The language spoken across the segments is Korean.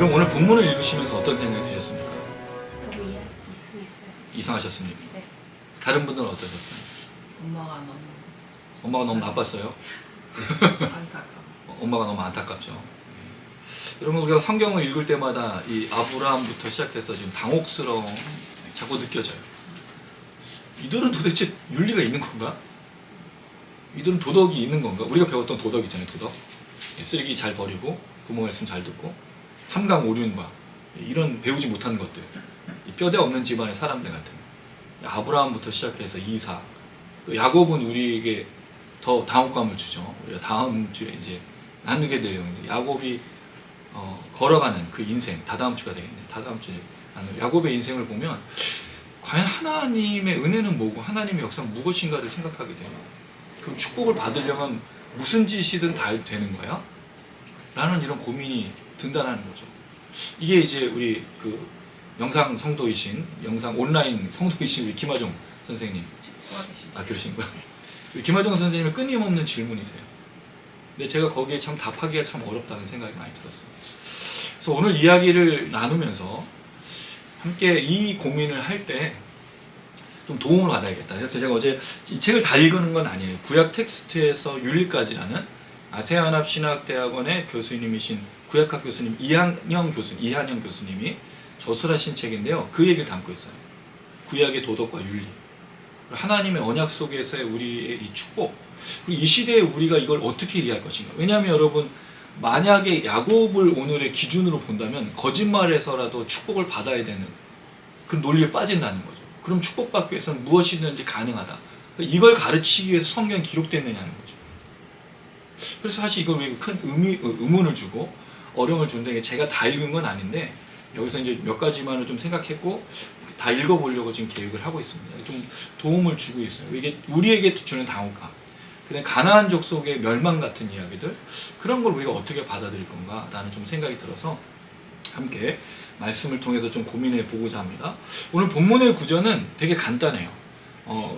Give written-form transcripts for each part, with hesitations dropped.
그럼 오늘 본문을 읽으시면서 어떤 생각이 드셨습니까? 너무 이상했어요. 이상하셨습니까? 네. 다른 분들은 어떠셨어요? 엄마가 너무 나빴어요? 안타까워. 엄마가 너무 안타깝죠. 여러분, 우리가 성경을 읽을 때마다 이 아브라함부터 시작해서 지금 당혹스러움 자꾸 느껴져요. 이들은 도대체 윤리가 있는 건가? 이들은 도덕이 있는 건가? 우리가 배웠던 도덕 있잖아요, 도덕. 쓰레기 잘 버리고 부모 말씀 잘 듣고 삼강오륜과 이런 배우지 못한 것들, 뼈대 없는 집안의 사람들 같은 아브라함부터 시작해서 이삭, 또 야곱은 우리에게 더 당혹감을 주죠. 우리가 다음 주에 이제 나누게 될 내용인데, 야곱이 걸어가는 그 인생, 다다음 주가 되겠네요. 다다음 주에 야곱의 인생을 보면 과연 하나님의 은혜는 뭐고 하나님의 역사는 무엇인가를 생각하게 돼요. 그럼 축복을 받으려면 무슨 짓이든 다 해도 되는 거야? 라는 이런 고민이 든다는 거죠. 이게 이제 우리 그 영상 성도이신, 영상 온라인 성도이신 우리 김하종 선생님. 그러신가요? 우리 김하종 선생님의 끊임없는 질문이세요. 근데 제가 거기에 참 답하기가 참 어렵다는 생각이 많이 들었어요. 그래서 오늘 이야기를 나누면서 함께 이 고민을 할 때 좀 도움을 받아야겠다. 그래서 제가 어제 이 책을 다 읽는 건 아니에요. 구약 텍스트에서 윤리까지라는 아세아합신학대학원의 교수님이신 구약학 교수님 이한영 교수님이 저술하신 책인데요. 그 얘기를 담고 있어요. 구약의 도덕과 윤리, 하나님의 언약 속에서의 우리의 이 축복, 그리고 이 시대에 우리가 이걸 어떻게 이해할 것인가. 왜냐하면 여러분, 만약에 야곱을 오늘의 기준으로 본다면 거짓말에서라도 축복을 받아야 되는 그 논리에 빠진다는 거죠. 그럼 축복받기 위해서는 무엇이든지 가능하다. 이걸 가르치기 위해서 성경이 기록됐느냐는 거죠. 그래서 사실 이걸 왜 큰 의문을 주고 어려움을 주는데, 제가 다 읽은 건 아닌데 여기서 이제 몇 가지만을 좀 생각했고 다 읽어보려고 지금 계획을 하고 있습니다. 좀 도움을 주고 있어요. 이게 우리에게 주는 당혹감, 그냥 가나안 족속의 멸망 같은 이야기들, 그런 걸 우리가 어떻게 받아들일 건가라는 좀 생각이 들어서 함께 말씀을 통해서 좀 고민해 보고자 합니다. 오늘 본문의 구조는 되게 간단해요.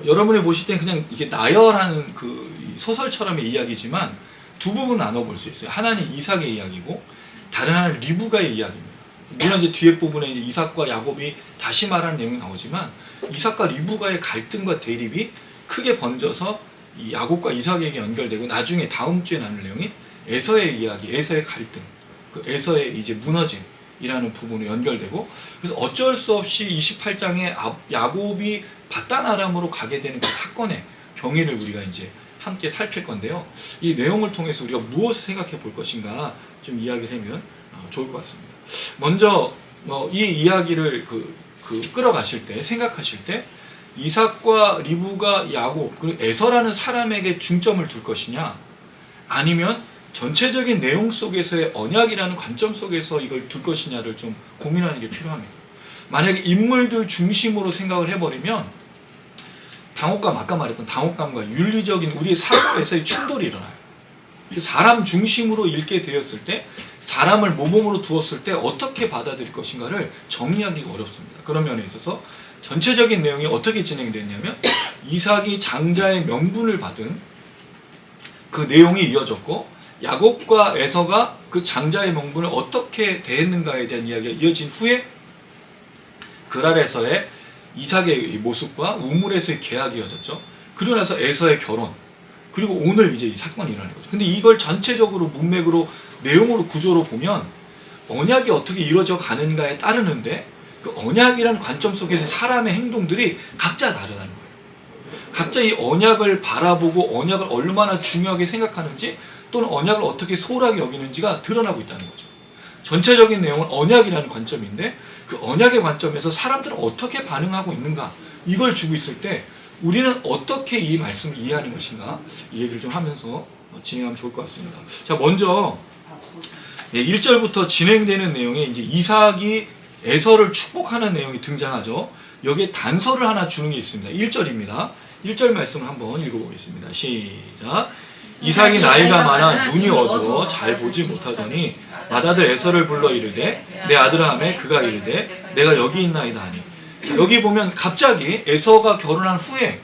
여러분이 보실 땐 그냥 이게 나열하는 그 소설처럼의 이야기지만 두 부분 나눠볼 수 있어요. 하나는 이삭의 이야기고 다른 하나는 리브가의 이야기입니다. 물론 이제 뒤에 부분에 이제 이삭과 야곱이 다시 말하는 내용이 나오지만 이삭과 리브가의 갈등과 대립이 크게 번져서 이 야곱과 이삭에게 연결되고, 나중에 다음 주에 나눌 내용이 에서의 이야기, 에서의 갈등, 그 에서의 이제 무너짐이라는 부분으로 연결되고, 그래서 어쩔 수 없이 28장에 야곱이 바단 아람으로 가게 되는 그 사건의 경위를 우리가 이제 함께 살필 건데요. 이 내용을 통해서 우리가 무엇을 생각해 볼 것인가 좀 이야기를 하면 좋을 것 같습니다. 먼저 이 이야기를 끌어가실 때, 생각하실 때 이삭과 리브가, 야곱, 그리고 에서라는 사람에게 중점을 둘 것이냐, 아니면 전체적인 내용 속에서의 언약이라는 관점 속에서 이걸 둘 것이냐를 좀 고민하는 게 필요합니다. 만약에 인물들 중심으로 생각을 해버리면 당혹감, 아까 말했던 당혹감과 윤리적인 우리의 사고에서의 충돌이 일어나요. 사람 중심으로 읽게 되었을 때, 사람을 모범으로 두었을 때 어떻게 받아들일 것인가를 정리하기가 어렵습니다. 그런 면에 있어서 전체적인 내용이 어떻게 진행됐냐면, 이삭이 장자의 명분을 받은 그 내용이 이어졌고, 야곱과 에서가 그 장자의 명분을 어떻게 대했는가에 대한 이야기가 이어진 후에 그랄에서의 이삭의 모습과 우물에서의 계약이 이어졌죠. 그러고 나서 에서의 결혼, 그리고 오늘 이제 이 사건이 일어나는 거죠. 근데 이걸 전체적으로 문맥으로, 내용으로, 구조로 보면 언약이 어떻게 이루어져 가는가에 따르는데, 그 언약이라는 관점 속에서 사람의 행동들이 각자 다르다는 거예요. 각자 이 언약을 바라보고 언약을 얼마나 중요하게 생각하는지, 또는 언약을 어떻게 소홀하게 여기는지가 드러나고 있다는 거죠. 전체적인 내용은 언약이라는 관점인데, 그 언약의 관점에서 사람들은 어떻게 반응하고 있는가, 이걸 주고 있을 때 우리는 어떻게 이 말씀을 이해하는 것인가, 이 얘기를 좀 하면서 진행하면 좋을 것 같습니다. 자, 먼저 1절부터 진행되는 내용에 이제 이삭이 에서를 축복하는 내용이 등장하죠. 여기에 단서를 하나 주는 게 있습니다. 1절입니다. 1절 말씀을 한번 읽어보겠습니다. 시작. 이삭이 나이가 많아 눈이 어두워 잘 보지 못하더니 맏아들 에서를 불러 이르되 내 아들아 하매 그가 이르되 내가 여기 있나이다 하니. 자, 여기 보면 갑자기 에서가 결혼한 후에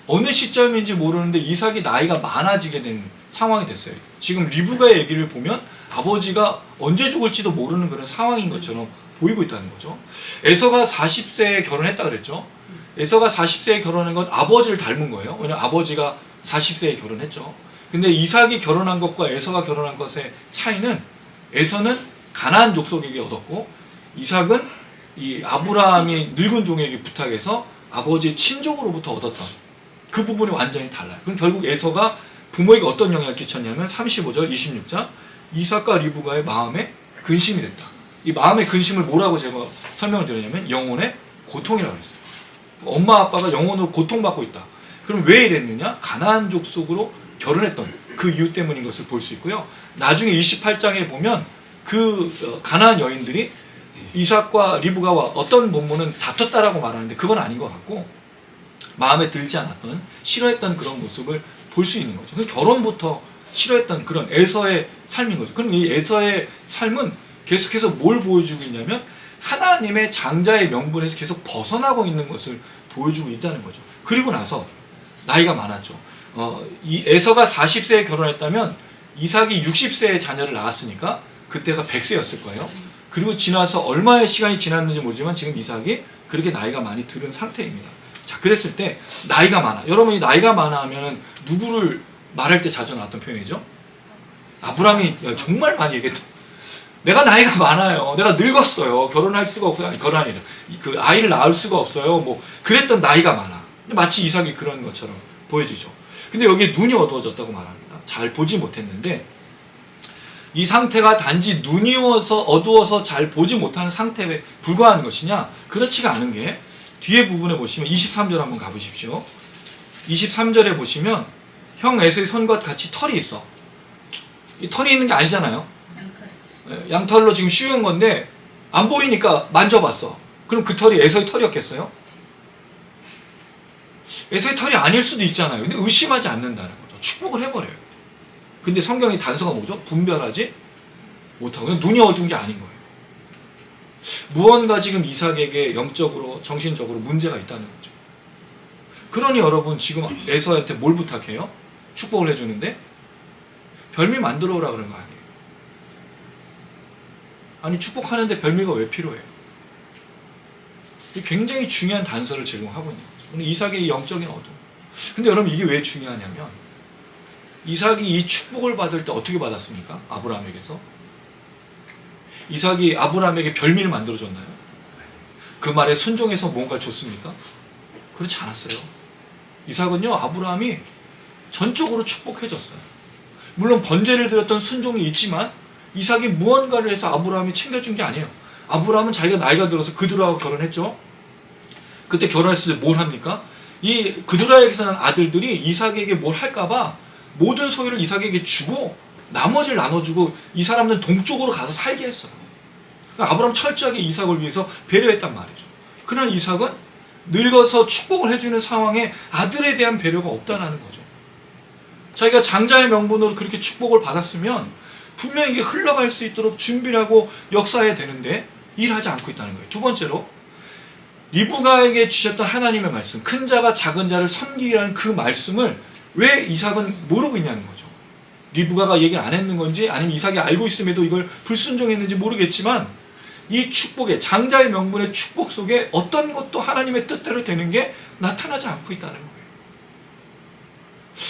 어느 시점인지 모르는데 이삭이 나이가 많아지게 된 상황이 됐어요. 지금 리브가의 얘기를 보면 아버지가 언제 죽을지도 모르는 그런 상황인 것처럼 보이고 있다는 거죠. 에서가 40세에 결혼했다 그랬죠. 에서가 40세에 결혼한 건 아버지를 닮은 거예요. 왜냐면 아버지가 40세에 결혼했죠. 근데 이삭이 결혼한 것과 에서가 결혼한 것의 차이는 에서는 가나안 족속에게 얻었고 이삭은 이 아브라함이 늙은 종에게 부탁해서 아버지의 친족으로부터 얻었던 그 부분이 완전히 달라요. 그럼 결국 에서가 부모에게 어떤 영향을 끼쳤냐면 35절 26절 이삭과 리브가의 마음에 근심이 됐다. 이 마음의 근심을 뭐라고 제가 설명을 드리냐면 영혼의 고통이라고 했어요. 엄마 아빠가 영혼으로 고통받고 있다. 그럼 왜 이랬느냐? 가나안 족속으로 결혼했던 그 이유 때문인 것을 볼 수 있고요. 나중에 28장에 보면 그 가나안 여인들이 이삭과 리브가와 어떤 본문은 다퉜다라고 말하는데 그건 아닌 것 같고 마음에 들지 않았던 싫어했던 그런 모습을 볼 수 있는 거죠. 결혼부터 싫어했던 그런 에서의 삶인 거죠. 그럼 이 에서의 삶은 계속해서 뭘 보여주고 있냐면 하나님의 장자의 명분에서 계속 벗어나고 있는 것을 보여주고 있다는 거죠. 그리고 나서 나이가 많았죠. 이 에서가 40세에 결혼했다면 이삭이 60세에 자녀를 낳았으니까 그때가 100세였을 거예요. 그리고 지나서 얼마의 시간이 지났는지 모르지만 지금 이삭이 그렇게 나이가 많이 들은 상태입니다. 자, 그랬을 때 나이가 많아. 여러분이 나이가 많아 하면 누구를 말할 때 자주 나왔던 표현이죠? 아브라함이 정말 많이 얘기했던 내가 나이가 많아요. 내가 늙었어요. 결혼할 수가 없어요. 아니, 결혼 아니라 그 아이를 낳을 수가 없어요. 뭐 그랬던 나이가 많아. 마치 이삭이 그런 것처럼 보여지죠. 근데 여기에 눈이 어두워졌다고 말합니다. 잘 보지 못했는데 이 상태가 단지 눈이 어두워서 잘 보지 못하는 상태에 불과한 것이냐? 그렇지가 않은 게 뒤에 부분에 보시면 23절 한번 가보십시오. 23절에 보시면 형 에서의 손과 같이 털이 있어. 이 털이 있는 게 아니잖아요. 양털로 지금 씌운 건데 안 보이니까 만져봤어. 그럼 그 털이 에서의 털이었겠어요? 에서의 털이 아닐 수도 있잖아요. 근데 의심하지 않는다는 거죠. 축복을 해버려요. 근데 성경의 단서가 뭐죠? 분별하지 못하고 그냥 눈이 어두운 게 아닌 거예요. 무언가 지금 이삭에게 영적으로 정신적으로 문제가 있다는 거죠. 그러니 여러분 지금 에서한테 뭘 부탁해요? 축복을 해주는데 별미 만들어 오라 그런 거 아니에요. 아니 축복하는데 별미가 왜 필요해요? 굉장히 중요한 단서를 제공하고 있는 거죠. 이삭의 이 영적인 어둠. 근데 여러분 이게 왜 중요하냐면 이삭이 이 축복을 받을 때 어떻게 받았습니까? 아브라함에게서. 이삭이 아브라함에게 별미를 만들어줬나요? 그 말에 순종해서 뭔가를 줬습니까? 그렇지 않았어요. 이삭은요 아브라함이 전적으로 축복해줬어요. 물론 번제를 드렸던 순종이 있지만 이삭이 무언가를 해서 아브라함이 챙겨준 게 아니에요. 아브라함은 자기가 나이가 들어서 그드라하고 결혼했죠. 그때 결혼했을 때 뭘 합니까? 이 그드라에게서 난 아들들이 이삭에게 뭘 할까봐 모든 소유를 이삭에게 주고 나머지를 나눠주고 이 사람들은 동쪽으로 가서 살게 했어요. 그러니까 아브라함 철저하게 이삭을 위해서 배려했단 말이죠. 그러나 이삭은 늙어서 축복을 해주는 상황에 아들에 대한 배려가 없다는 거죠. 자기가 장자의 명분으로 그렇게 축복을 받았으면 분명히 이게 흘러갈 수 있도록 준비를 하고 역사해야 되는데 일하지 않고 있다는 거예요. 두 번째로 리브가에게 주셨던 하나님의 말씀, 큰 자가 작은 자를 섬기라는 그 말씀을 왜 이삭은 모르고 있냐는 거죠. 리브가가 얘기를 안 했는 건지 아니면 이삭이 알고 있음에도 이걸 불순종했는지 모르겠지만 이 축복의 장자의 명분의 축복 속에 어떤 것도 하나님의 뜻대로 되는 게 나타나지 않고 있다는 거예요.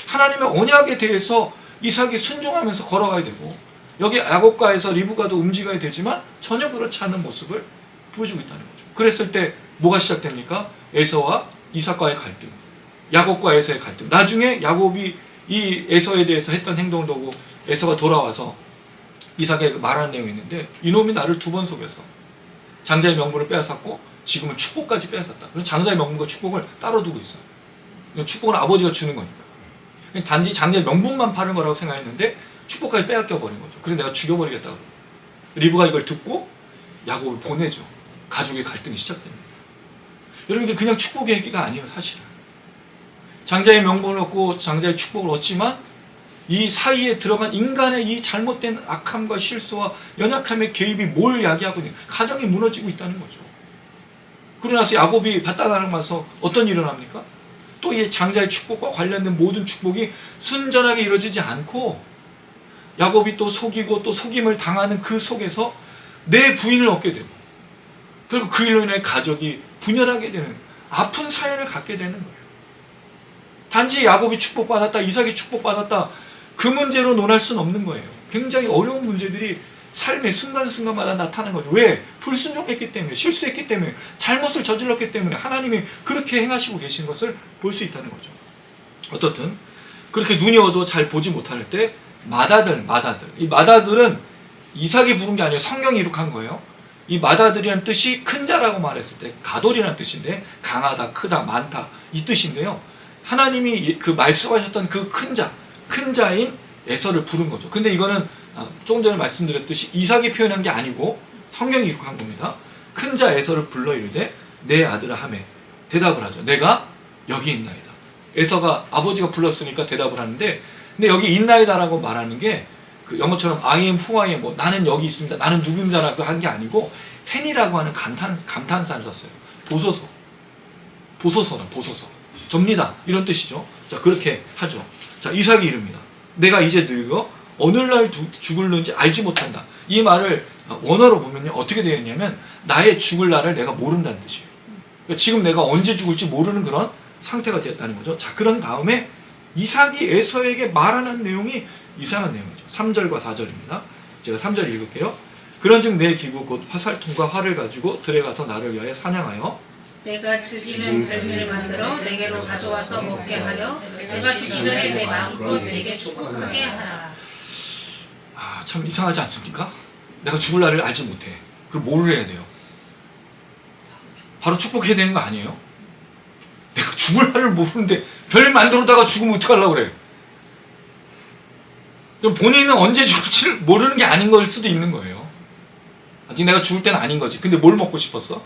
하나님의 언약에 대해서 이삭이 순종하면서 걸어가야 되고 여기 야곱과에서 리브가도 움직여야 되지만 전혀 그렇지 않은 모습을 보여주고 있다는 거죠. 그랬을 때 뭐가 시작됩니까? 에서와 이삭과의 갈등, 야곱과 에서의 갈등. 나중에 야곱이 이 에서에 대해서 했던 행동을 보고 에서가 돌아와서 이삭에게 말하는 내용이 있는데 이놈이 나를 두 번 속여서 장자의 명분을 빼앗았고 지금은 축복까지 빼앗았다. 그래서 장자의 명분과 축복을 따로 두고 있어요. 축복은 아버지가 주는 거니까. 단지 장자의 명분만 파는 거라고 생각했는데 축복까지 빼앗겨 버린 거죠. 그래서 내가 죽여버리겠다고. 리브가 이걸 듣고 야곱을 보내죠. 가족의 갈등이 시작됩니다. 여러분 이게 그냥 축복의 얘기가 아니에요. 사실은. 장자의 명분을 얻고 장자의 축복을 얻지만 이 사이에 들어간 인간의 이 잘못된 악함과 실수와 연약함의 개입이 뭘 야기하고 있는 가정이 무너지고 있다는 거죠. 그러고 나서 야곱이 바다나랑 와서 어떤 일을 합니까? 또 이 장자의 축복과 관련된 모든 축복이 순전하게 이루어지지 않고 야곱이 또 속이고 또 속임을 당하는 그 속에서 내 부인을 얻게 되고 결국 그 일로 인해 가족이 분열하게 되는 아픈 사연을 갖게 되는 거예요. 단지 야곱이 축복받았다, 이삭이 축복받았다 그 문제로 논할 수는 없는 거예요. 굉장히 어려운 문제들이 삶의 순간순간마다 나타나는 거죠. 왜? 불순종했기 때문에, 실수했기 때문에, 잘못을 저질렀기 때문에 하나님이 그렇게 행하시고 계신 것을 볼 수 있다는 거죠. 어떻든 그렇게 눈이 어두워 잘 보지 못할 때 맏아들, 이 맏아들은 이삭이 부른 게 아니라 성경이 이룩한 거예요. 이 맏아들이라는 뜻이 큰 자라고 말했을 때 가돌이라는 뜻인데 강하다, 크다, 많다 이 뜻인데요. 하나님이 그 말씀하셨던 그 큰 자인 에서를 부른 거죠. 근데 이거는 조금 전에 말씀드렸듯이 이삭이 표현한 게 아니고 성경이 이룩한 겁니다. 큰 자 에서를 불러 이르되 내 아들아 하매 대답을 하죠. 내가 여기 있나이다. 에서가 아버지가 불렀으니까 대답을 하는데 근데 여기 있나이다라고 말하는 게 그 영어처럼 I am who I am 뭐 나는 여기 있습니다. 나는 누군가라고 한 게 아니고 hen이라고 하는 감탄사를 썼어요. 보소서는 보소서. 접니다. 이런 뜻이죠. 자, 그렇게 하죠. 자, 이삭이 이릅니다. 내가 이제 늙어 어느날 죽을는지 알지 못한다. 이 말을 원어로 보면요. 어떻게 되어 있냐면 나의 죽을 날을 내가 모른다는 뜻이에요. 그러니까 지금 내가 언제 죽을지 모르는 그런 상태가 되었다는 거죠. 자, 그런 다음에 이삭이 에서에게 말하는 내용이 이상한 내용이죠. 3절과 4절입니다. 제가 3절 읽을게요. 그런즉 내 기구 곧 화살통과 활을 가지고 들에 가서 나를 위하여 사냥하여 내가 즐기는 별미를 만들어 내게로 가져와서 먹게 하려 내가 주기 전에 내 마음껏 내게 축복하게 하라. 참 이상하지 않습니까? 내가 죽을 날을 알지 못해. 그럼 뭐를 해야 돼요? 바로 축복해야 되는 거 아니에요? 내가 죽을 날을 모르는데 별 만들어다가 죽으면 어떡하려고 그래? 그럼 본인은 언제 죽을지를 모르는 게 아닌 걸 수도 있는 거예요. 아직 내가 죽을 때는 아닌 거지. 근데 뭘 먹고 싶었어?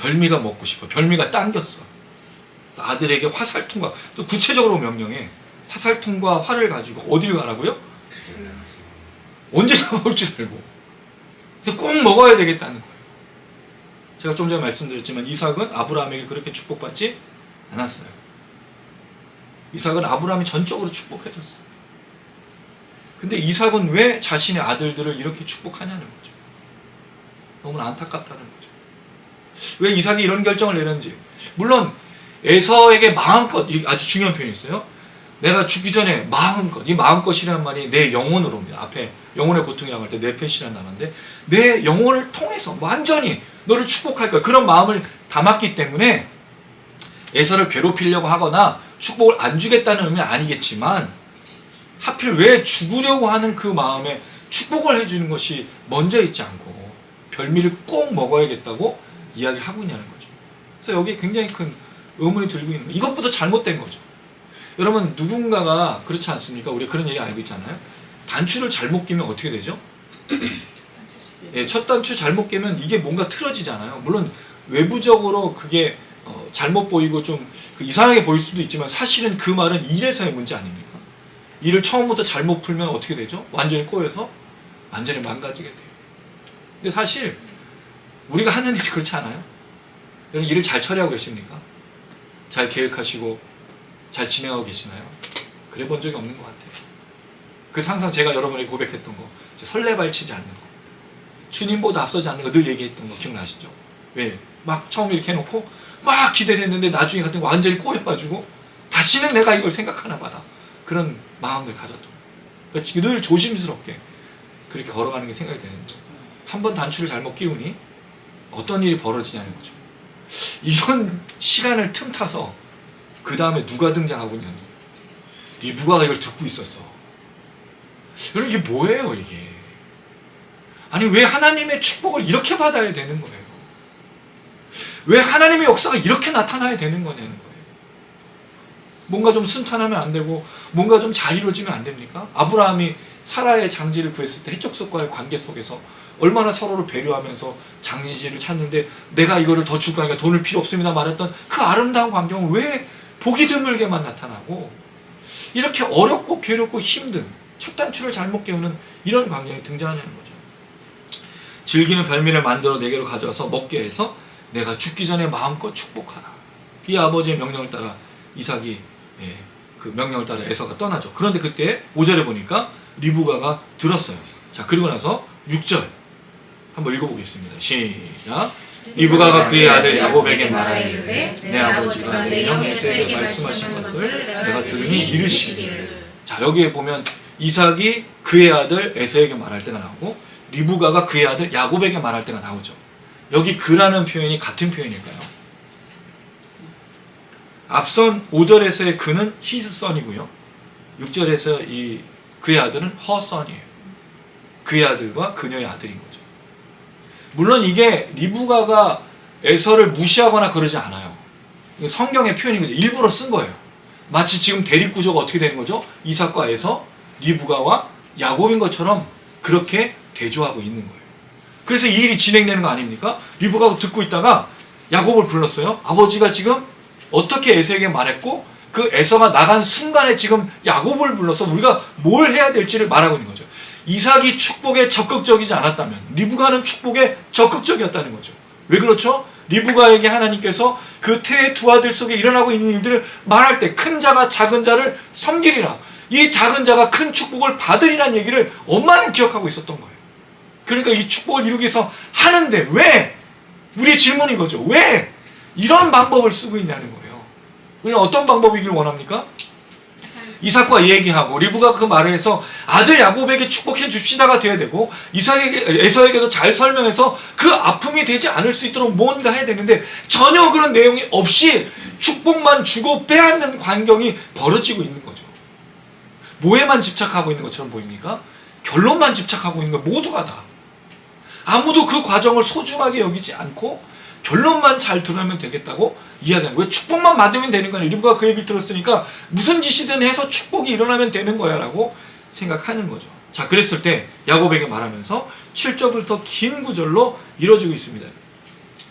별미가 먹고 싶어. 별미가 당겼어. 그래서 아들에게 화살통과 또 구체적으로 명령해. 화살통과 활을 가지고 어디를 가라고요? 언제 잡아올지 알고. 근데 꼭 먹어야 되겠다는 거예요. 제가 좀 전에 말씀드렸지만 이삭은 아브라함에게 그렇게 축복받지 않았어요. 이삭은 아브라함이 전적으로 축복해줬어요. 근데 이삭은 왜 자신의 아들들을 이렇게 축복하냐는 거죠. 너무나 안타깝다는 거죠. 왜 이삭이 이런 결정을 내렸는지. 물론 에서에게 마음껏, 아주 중요한 표현이 있어요. 내가 죽기 전에 마음껏, 이 마음껏이라는 말이 내 영혼으로 옵니다. 앞에 영혼의 고통이라고 할 때 네페시라는 단어인데 내 영혼을 통해서 완전히 너를 축복할 거야. 그런 마음을 담았기 때문에 에서를 괴롭히려고 하거나 축복을 안 주겠다는 의미는 아니겠지만 하필 왜 죽으려고 하는 그 마음에 축복을 해주는 것이 먼저 있지 않고 별미를 꼭 먹어야겠다고 이야기를 하고 있냐는 거죠. 그래서 여기에 굉장히 큰 의문이 들고 있는 거예요. 이것보다 잘못된 거죠. 여러분 누군가가 그렇지 않습니까? 우리 그런 얘기 알고 있잖아요. 단추를 잘못 끼면 어떻게 되죠? 예, 첫 단추 잘못 끼면 이게 뭔가 틀어지잖아요. 물론 외부적으로 그게 잘못 보이고 좀 이상하게 보일 수도 있지만 사실은 그 말은 일에서의 문제 아닙니까? 일을 처음부터 잘못 풀면 어떻게 되죠? 완전히 꼬여서 완전히 망가지게 돼요. 근데 사실 우리가 하는 일이 그렇지 않아요? 여러분 일을 잘 처리하고 계십니까? 잘 계획하시고 잘 진행하고 계시나요? 그래 본 적이 없는 것 같아요. 그래서 항상 제가 여러분에게 고백했던 거 설레발치지 않는 거 주님보다 앞서지 않는 거 늘 얘기했던 거 기억나시죠? 왜? 막 처음 이렇게 해놓고 막 기대를 했는데 나중에 같은 거 완전히 꼬여가지고 다시는 내가 이걸 생각하나 봐다. 그런 마음을 가졌던 거예요. 그러니까 늘 조심스럽게 그렇게 걸어가는 게 생각이 되는데 한번 단추를 잘못 끼우니 어떤 일이 벌어지냐는 거죠. 이런 시간을 틈타서 그 다음에 누가 등장하고 있냐니 리브가가 이걸 듣고 있었어. 여러분 이게 뭐예요 이게? 아니 왜 하나님의 축복을 이렇게 받아야 되는 거예요? 왜 하나님의 역사가 이렇게 나타나야 되는 거냐는 거예요. 뭔가 좀 순탄하면 안 되고 뭔가 좀 잘 이루어지면 안 됩니까? 아브라함이 사라의 장지를 구했을 때 해족속과의 관계 속에서 얼마나 서로를 배려하면서 장지를 찾는데 내가 이거를 더 줄까 하니까 돈을 필요 없습니다 말했던 그 아름다운 광경은 왜 보기 드물게만 나타나고 이렇게 어렵고 괴롭고 힘든 첫 단추를 잘못 깨우는 이런 광경이 등장하냐는 거죠. 즐기는 별미를 만들어 내게로 가져와서 먹게 해서 내가 죽기 전에 마음껏 축복하라. 이 아버지의 명령을 따라 이삭이 그 명령을 따라 에서가 떠나죠. 그런데 그때 5절에 보니까 리브가가 들었어요. 자, 그리고 나서 6절 한번 읽어보겠습니다. 시작. 리브가가 그의 아들 야곱에게 말하이르되 내 아버지가 내 형 에서에게 말씀하신 것을 내가 들으니 이르시기를. 자, 여기에 보면 이삭이 그의 아들 에서에게 말할 때가 나오고 리브가가 그의 아들 야곱에게 말할 때가 나오죠. 여기 그라는 표현이 같은 표현일까요? 앞선 5절에서의 그는 his son이고요. 6절에서 이 그의 아들은 her son이에요. 그의 아들과 그녀의 아들인 거죠. 물론 이게 리브가가 에서를 무시하거나 그러지 않아요. 성경의 표현인 거죠. 일부러 쓴 거예요. 마치 지금 대립 구조가 어떻게 되는 거죠? 이삭과 에서, 리브가와 야곱인 것처럼 그렇게 대조하고 있는 거예요. 그래서 이 일이 진행되는 거 아닙니까? 리브가가 듣고 있다가 야곱을 불렀어요. 아버지가 지금 어떻게 에서에게 말했고 그 에서가 나간 순간에 지금 야곱을 불러서 우리가 뭘 해야 될지를 말하고 있는 거죠. 이삭이 축복에 적극적이지 않았다면 리브가는 축복에 적극적이었다는 거죠. 왜 그렇죠? 리브가에게 하나님께서 그 태의 두 아들 속에 일어나고 있는 일들을 말할 때 큰 자가 작은 자를 섬기리라. 이 작은 자가 큰 축복을 받으리라는 얘기를 엄마는 기억하고 있었던 거예요. 그러니까 이 축복을 이루기 위해서 하는데 왜? 우리의 질문인 거죠. 왜 이런 방법을 쓰고 있냐는 거예요. 우리는 어떤 방법이길 원합니까? 이삭과 얘기하고 리브가 그 말을 해서 아들 야곱에게 축복해 줍시다가 돼야 되고 에서에게도 잘 설명해서 그 아픔이 되지 않을 수 있도록 뭔가 해야 되는데 전혀 그런 내용이 없이 축복만 주고 빼앗는 광경이 벌어지고 있는 거죠. 뭐에만 집착하고 있는 것처럼 보입니까? 결론만 집착하고 있는 거 모두가 다. 아무도 그 과정을 소중하게 여기지 않고 결론만 잘 들으면 되겠다고 이야기하는 거예요. 축복만 받으면 되는 거야. 리브가 그 얘기를 들었으니까 무슨 짓이든 해서 축복이 일어나면 되는 거야 라고 생각하는 거죠. 자, 그랬을 때 야곱에게 말하면서 7절부터 긴 구절로 이루어지고 있습니다.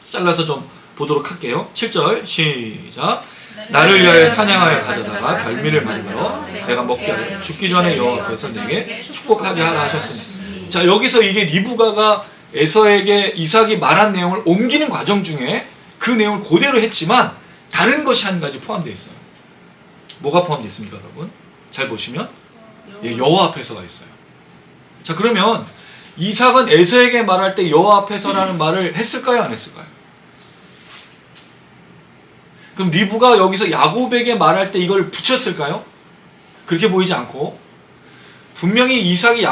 잘라서 좀 보도록 할게요. 7절 시작. 나를 위하여 사냥하여 가져다가 별미를 만들어 내가 먹게 하여 죽기 전에 여호와 앞에서 내게 축복하게 하라 하셨으니. 자, 여기서 이게 리브가가 에서에게 이삭이 말한 내용을 옮기는 과정 중에 그 내용을 그대로 했지만 다른 것이 한 가지 포함되어 있어요. 뭐가 포함되어 있습니까, 여러분? 잘 보시면 여호와 앞에서가 있어요. 자, 그러면 이삭은 에서에게 말할 때 여호와 앞에서라는 말을 했을까요, 안 했을까요? 그럼 리브가 여기서 야곱에게 말할 때 이걸 붙였을까요? 그렇게 보이지 않고 분명히 이삭이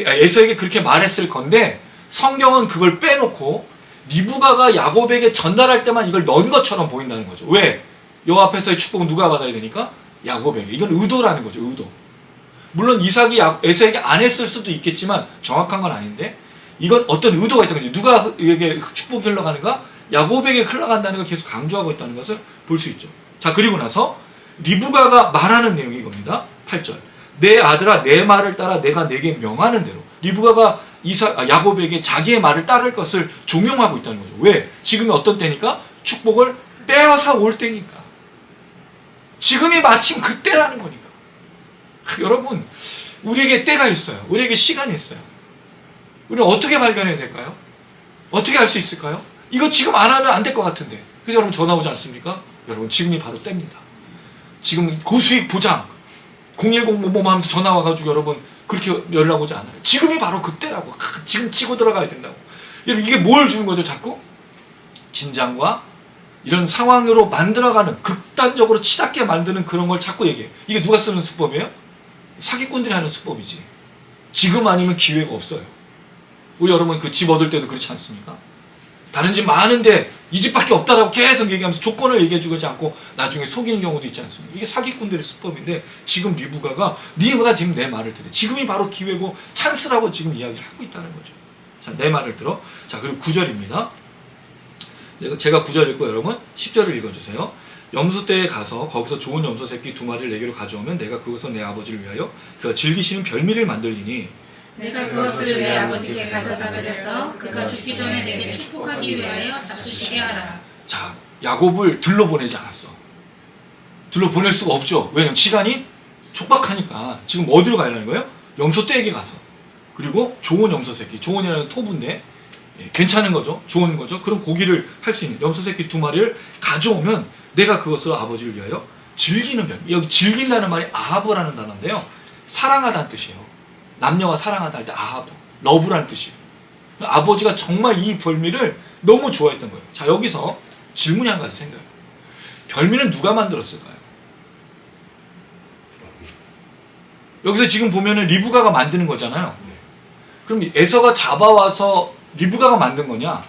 에서에게 그렇게 말했을 건데 성경은 그걸 빼놓고 리브가가 야곱에게 전달할 때만 이걸 넣은 것처럼 보인다는 거죠. 왜? 여호와 앞에서의 축복은 누가 받아야 되니까? 야곱에게. 이건 의도라는 거죠. 의도. 물론 이삭이 에서에게 안 했을 수도 있겠지만 정확한 건 아닌데 이건 어떤 의도가 있다는 거죠. 누가 에게 축복이 흘러가는가? 야곱에게 흘러간다는 걸 계속 강조하고 있다는 것을 볼 수 있죠. 자, 그리고 나서 리브가가 말하는 내용이 이겁니다. 8절. 내 아들아 내 말을 따라 내가 내게 명하는 대로. 리브가가 야곱에게 자기의 말을 따를 것을 종용하고 있다는 거죠. 왜? 지금이 어떤 때니까? 축복을 빼앗아 올 때니까. 지금이 마침 그때라는 거니까. 여러분, 우리에게 때가 있어요. 우리에게 시간이 있어요. 우리는 어떻게 발견해야 될까요? 어떻게 할 수 있을까요? 이거 지금 안 하면 안 될 것 같은데. 그래서 여러분 전화 오지 않습니까? 여러분 지금이 바로 때입니다. 지금 고수익 보장 010 뭐뭐 하면서 전화 와가지고 여러분 그렇게 연락 오지 않아요. 지금이 바로 그때라고. 지금 치고 들어가야 된다고. 여러분 이게 뭘 주는 거죠 자꾸? 긴장과 이런 상황으로 만들어가는 극단적으로 치닫게 만드는 그런 걸 자꾸 얘기해요. 이게 누가 쓰는 수법이에요? 사기꾼들이 하는 수법이지. 지금 아니면 기회가 없어요. 우리 여러분 그 집 얻을 때도 그렇지 않습니까? 다른 집 많은데 이 집밖에 없다라고 계속 얘기하면서 조건을 얘기해주지 않고 나중에 속이는 경우도 있지 않습니까? 이게 사기꾼들의 수법인데 지금 리브가가 네가 지금 내 말을 들어. 지금이 바로 기회고 찬스라고 지금 이야기를 하고 있다는 거죠. 자, 내 말을 들어. 자, 그리고 9절입니다. 제가 9절 읽고 여러분 10절을 읽어주세요. 염소떼에 가서 거기서 좋은 염소 새끼 2마리를 내게로 가져오면 내가 그것을 내 아버지를 위하여 그가 즐기시는 별미를 만들리니 내가 그것을 내 아버지께 가져다 드려서 그가 죽기 전에 내게 축복하기 위하여 잡수시게 하라. 자, 야곱을 들러보내지 않았어. 들러보낼 수가 없죠. 왜냐면 시간이 촉박하니까. 지금 어디로 가려는 거예요? 염소떼에게 가서. 그리고 좋은 염소 새끼. 좋은이라는 토부인데 괜찮은 거죠. 좋은 거죠. 그럼 고기를 할 수 있는 염소 새끼 2마리를 가져오면 내가 그것을 아버지를 위하여 즐기는 별미. 여기 즐긴다는 말이 아하브라는 단어인데요. 사랑하다는 뜻이에요. 남녀가 사랑하다 할 때 아하브, 러브라는 뜻이에요. 아버지가 정말 이 별미를 너무 좋아했던 거예요. 자, 여기서 질문이 한 가지 생겨요. 별미는 누가 만들었을까요? 여기서 지금 보면은 리브가가 만드는 거잖아요. 그럼 에서가 잡아와서 리브가가 만든 거냐?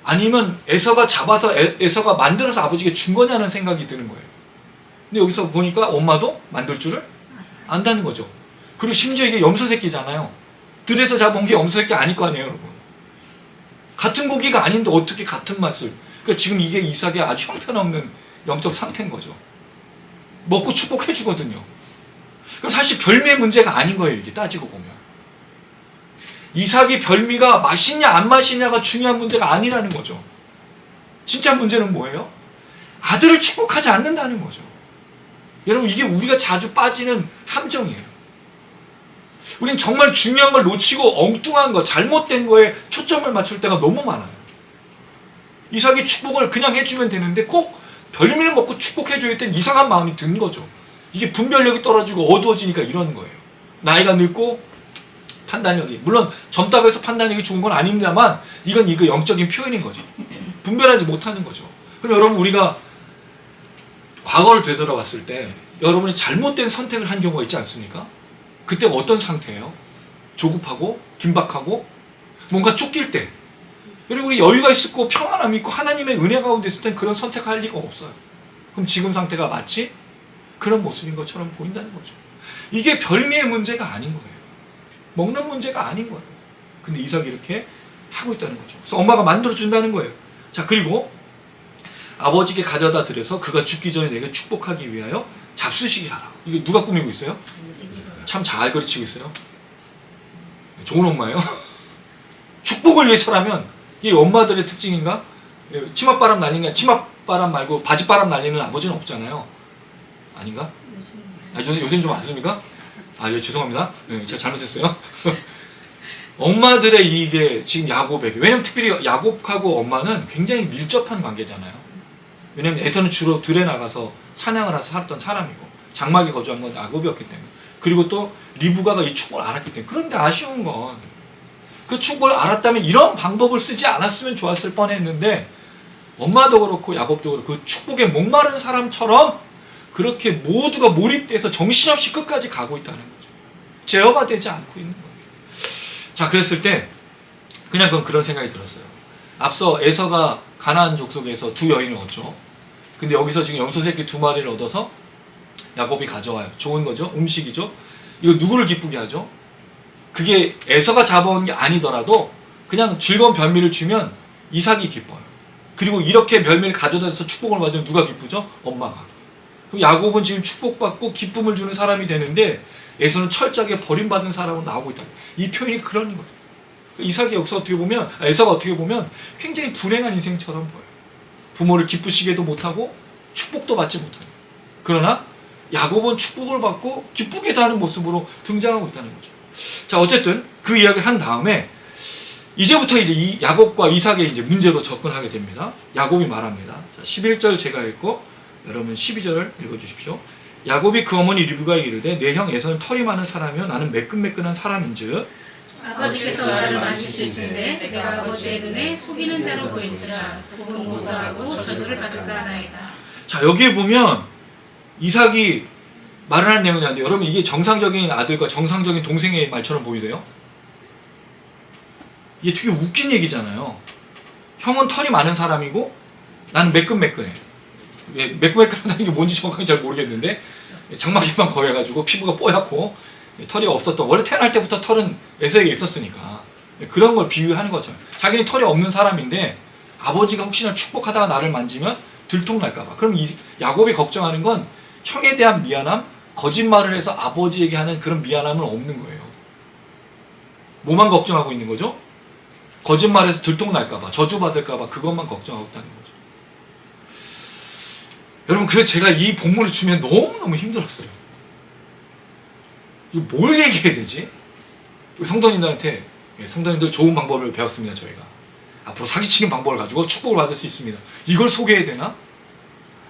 아니면 에서가 잡아서 에서가 만들어서 아버지에게 준 거냐는 생각이 드는 거예요. 근데 여기서 보니까 엄마도 만들 줄을 안다는 거죠. 그리고 심지어 이게 염소 새끼잖아요. 들에서 잡아온 게 염소 새끼 아닐 거 아니에요, 여러분. 같은 고기가 아닌데 어떻게 같은 맛을. 그러니까 지금 이게 이삭의 아주 형편없는 영적 상태인 거죠. 먹고 축복해 주거든요. 그럼 사실 별미의 문제가 아닌 거예요, 이게 따지고 보면. 이삭이 별미가 맛있냐 안 맛있냐가 중요한 문제가 아니라는 거죠. 진짜 문제는 뭐예요? 아들을 축복하지 않는다는 거죠. 여러분, 이게 우리가 자주 빠지는 함정이에요. 우린 정말 중요한 걸 놓치고 엉뚱한 거, 잘못된 거에 초점을 맞출 때가 너무 많아요. 이삭이 축복을 그냥 해주면 되는데 꼭 별미를 먹고 축복해줘야 된 이상한 마음이 든 거죠. 이게 분별력이 떨어지고 어두워지니까 이런 거예요. 나이가 늙고 판단력이, 물론 젊다고 해서 판단력이 좋은 건 아닙니다만 이건 이거 영적인 표현인 거지. 분별하지 못하는 거죠. 그럼 여러분, 우리가 과거를 되돌아봤을 때 여러분이 잘못된 선택을 한 경우가 있지 않습니까? 그때가 어떤 상태예요? 조급하고 긴박하고 뭔가 쫓길 때. 그리고 우리 여유가 있고 평안함이 있고 하나님의 은혜 가운데 있을 땐 그런 선택할 리가 없어요. 그럼 지금 상태가 마치 그런 모습인 것처럼 보인다는 거죠. 이게 별미의 문제가 아닌 거예요. 먹는 문제가 아닌 거예요. 근데 이삭이 이렇게 하고 있다는 거죠. 그래서 엄마가 만들어준다는 거예요. 자, 그리고 아버지께 가져다 드려서 그가 죽기 전에 내게 축복하기 위하여 잡수시게 하라. 이게 누가 꾸미고 있어요? 참 잘 가르치고 있어요. 좋은 엄마예요. 축복을 위해서라면 이게 엄마들의 특징인가? 치맛바람 날리는, 치맛바람 말고 바지바람 날리는 아버지는 없잖아요. 아닌가? 요새는 좀 안 씁니까? 아, 예, 죄송합니다. 네, 제가 잘못했어요. 엄마들의 이게 지금 야곱에게, 왜냐면 특별히 야곱하고 엄마는 굉장히 밀접한 관계잖아요. 왜냐면 에서는 주로 들에 나가서 사냥을 해서 살았던 사람이고 장막에 거주한 건 야곱이었기 때문에, 그리고 또 리브가가 이 축복을 알았기 때문에. 그런데 아쉬운 건 그 축복을 알았다면 이런 방법을 쓰지 않았으면 좋았을 뻔했는데 엄마도 그렇고 야곱도 그렇고 그 축복에 목마른 사람처럼 그렇게 모두가 몰입돼서 정신없이 끝까지 가고 있다는 거죠. 제어가 되지 않고 있는 거예요. 자, 그랬을 때 그냥 그런 생각이 들었어요. 앞서 에서가 가나안 족속에서 두 여인을 얻죠. 근데 여기서 지금 염소 새끼 2마리를 얻어서 야곱이 가져와요. 좋은 거죠. 음식이죠. 이거 누구를 기쁘게 하죠? 그게 에서가 잡아온 게 아니더라도 그냥 즐거운 별미를 주면 이삭이 기뻐요. 그리고 이렇게 별미를 가져다서 축복을 받으면 누가 기쁘죠? 엄마가. 그럼 야곱은 지금 축복받고 기쁨을 주는 사람이 되는데 에서는 철저하게 버림받는 사람으로 나오고 있다. 이 표현이 그런 거예요. 이삭이 여기서 어떻게 보면, 에서가 어떻게 보면 굉장히 불행한 인생처럼 보여요. 부모를 기쁘시게도 못하고 축복도 받지 못하고. 그러나 야곱은 축복을 받고 기쁘게도 하는 모습으로 등장하고 있다는 거죠. 자, 어쨌든 그 이야기를 한 다음에 이제부터 이제 이 야곱과 이삭의 이제 문제로 접근하게 됩니다. 야곱이 말합니다. 자, 11절 제가 읽고 여러분 12절을 읽어주십시오. 야곱이 그 어머니 리브가에게 이르되 내 형 에서는 털이 많은 사람이요 나는 매끈매끈한 사람인즉 아버지께서 나를 만지실진데 내가 아버지의 눈에 속이는 자로 보일지라 공고사하고 저주를 받을까 하나이다. 자, 여기에 보면 이삭이 말을 하는 내용이 아닌데 여러분, 이게 정상적인 아들과 정상적인 동생의 말처럼 보이세요? 이게 되게 웃긴 얘기잖아요. 형은 털이 많은 사람이고 나는 매끈매끈해. 매끈매끈하다는 게 뭔지 정확하게 잘 모르겠는데 장막에만 거해가지고 피부가 뽀얗고 털이 없었던, 원래 태어날 때부터 털은 에서에게 있었으니까 그런 걸 비유하는 거죠. 자기는 털이 없는 사람인데 아버지가 혹시나 축복하다가 나를 만지면 들통날까봐. 그럼 이 야곱이 걱정하는 건 형에 대한 미안함, 거짓말을 해서 아버지에게 하는 그런 미안함은 없는 거예요. 뭐만 걱정하고 있는 거죠? 거짓말해서 들통날까봐, 저주받을까봐 그것만 걱정하고 있다는 거죠. 여러분, 그래서 제가 이 본문을 주면 너무너무 힘들었어요. 이거 뭘 얘기해야 되지? 성도님들한테, 성도님들 좋은 방법을 배웠습니다. 저희가 앞으로 사기치는 방법을 가지고 축복을 받을 수 있습니다. 이걸 소개해야 되나?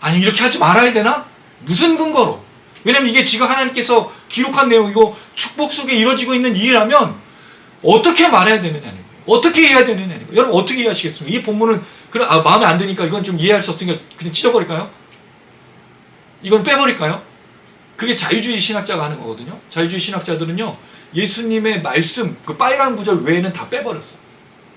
아니 이렇게 하지 말아야 되나? 무슨 근거로? 왜냐면 이게 지금 하나님께서 기록한 내용이고 축복 속에 이루어지고 있는 일이라면 어떻게 말해야 되느냐는 거예요. 어떻게 이해해야 되느냐는 거예요. 여러분 어떻게 이해하시겠습니까? 이 본문은 마음에 안 드니까 이건 좀 이해할 수 없으니까 그냥 찢어버릴까요? 이건 빼버릴까요? 그게 자유주의 신학자가 하는 거거든요. 자유주의 신학자들은요, 예수님의 말씀, 그 빨간 구절 외에는 다 빼버렸어요.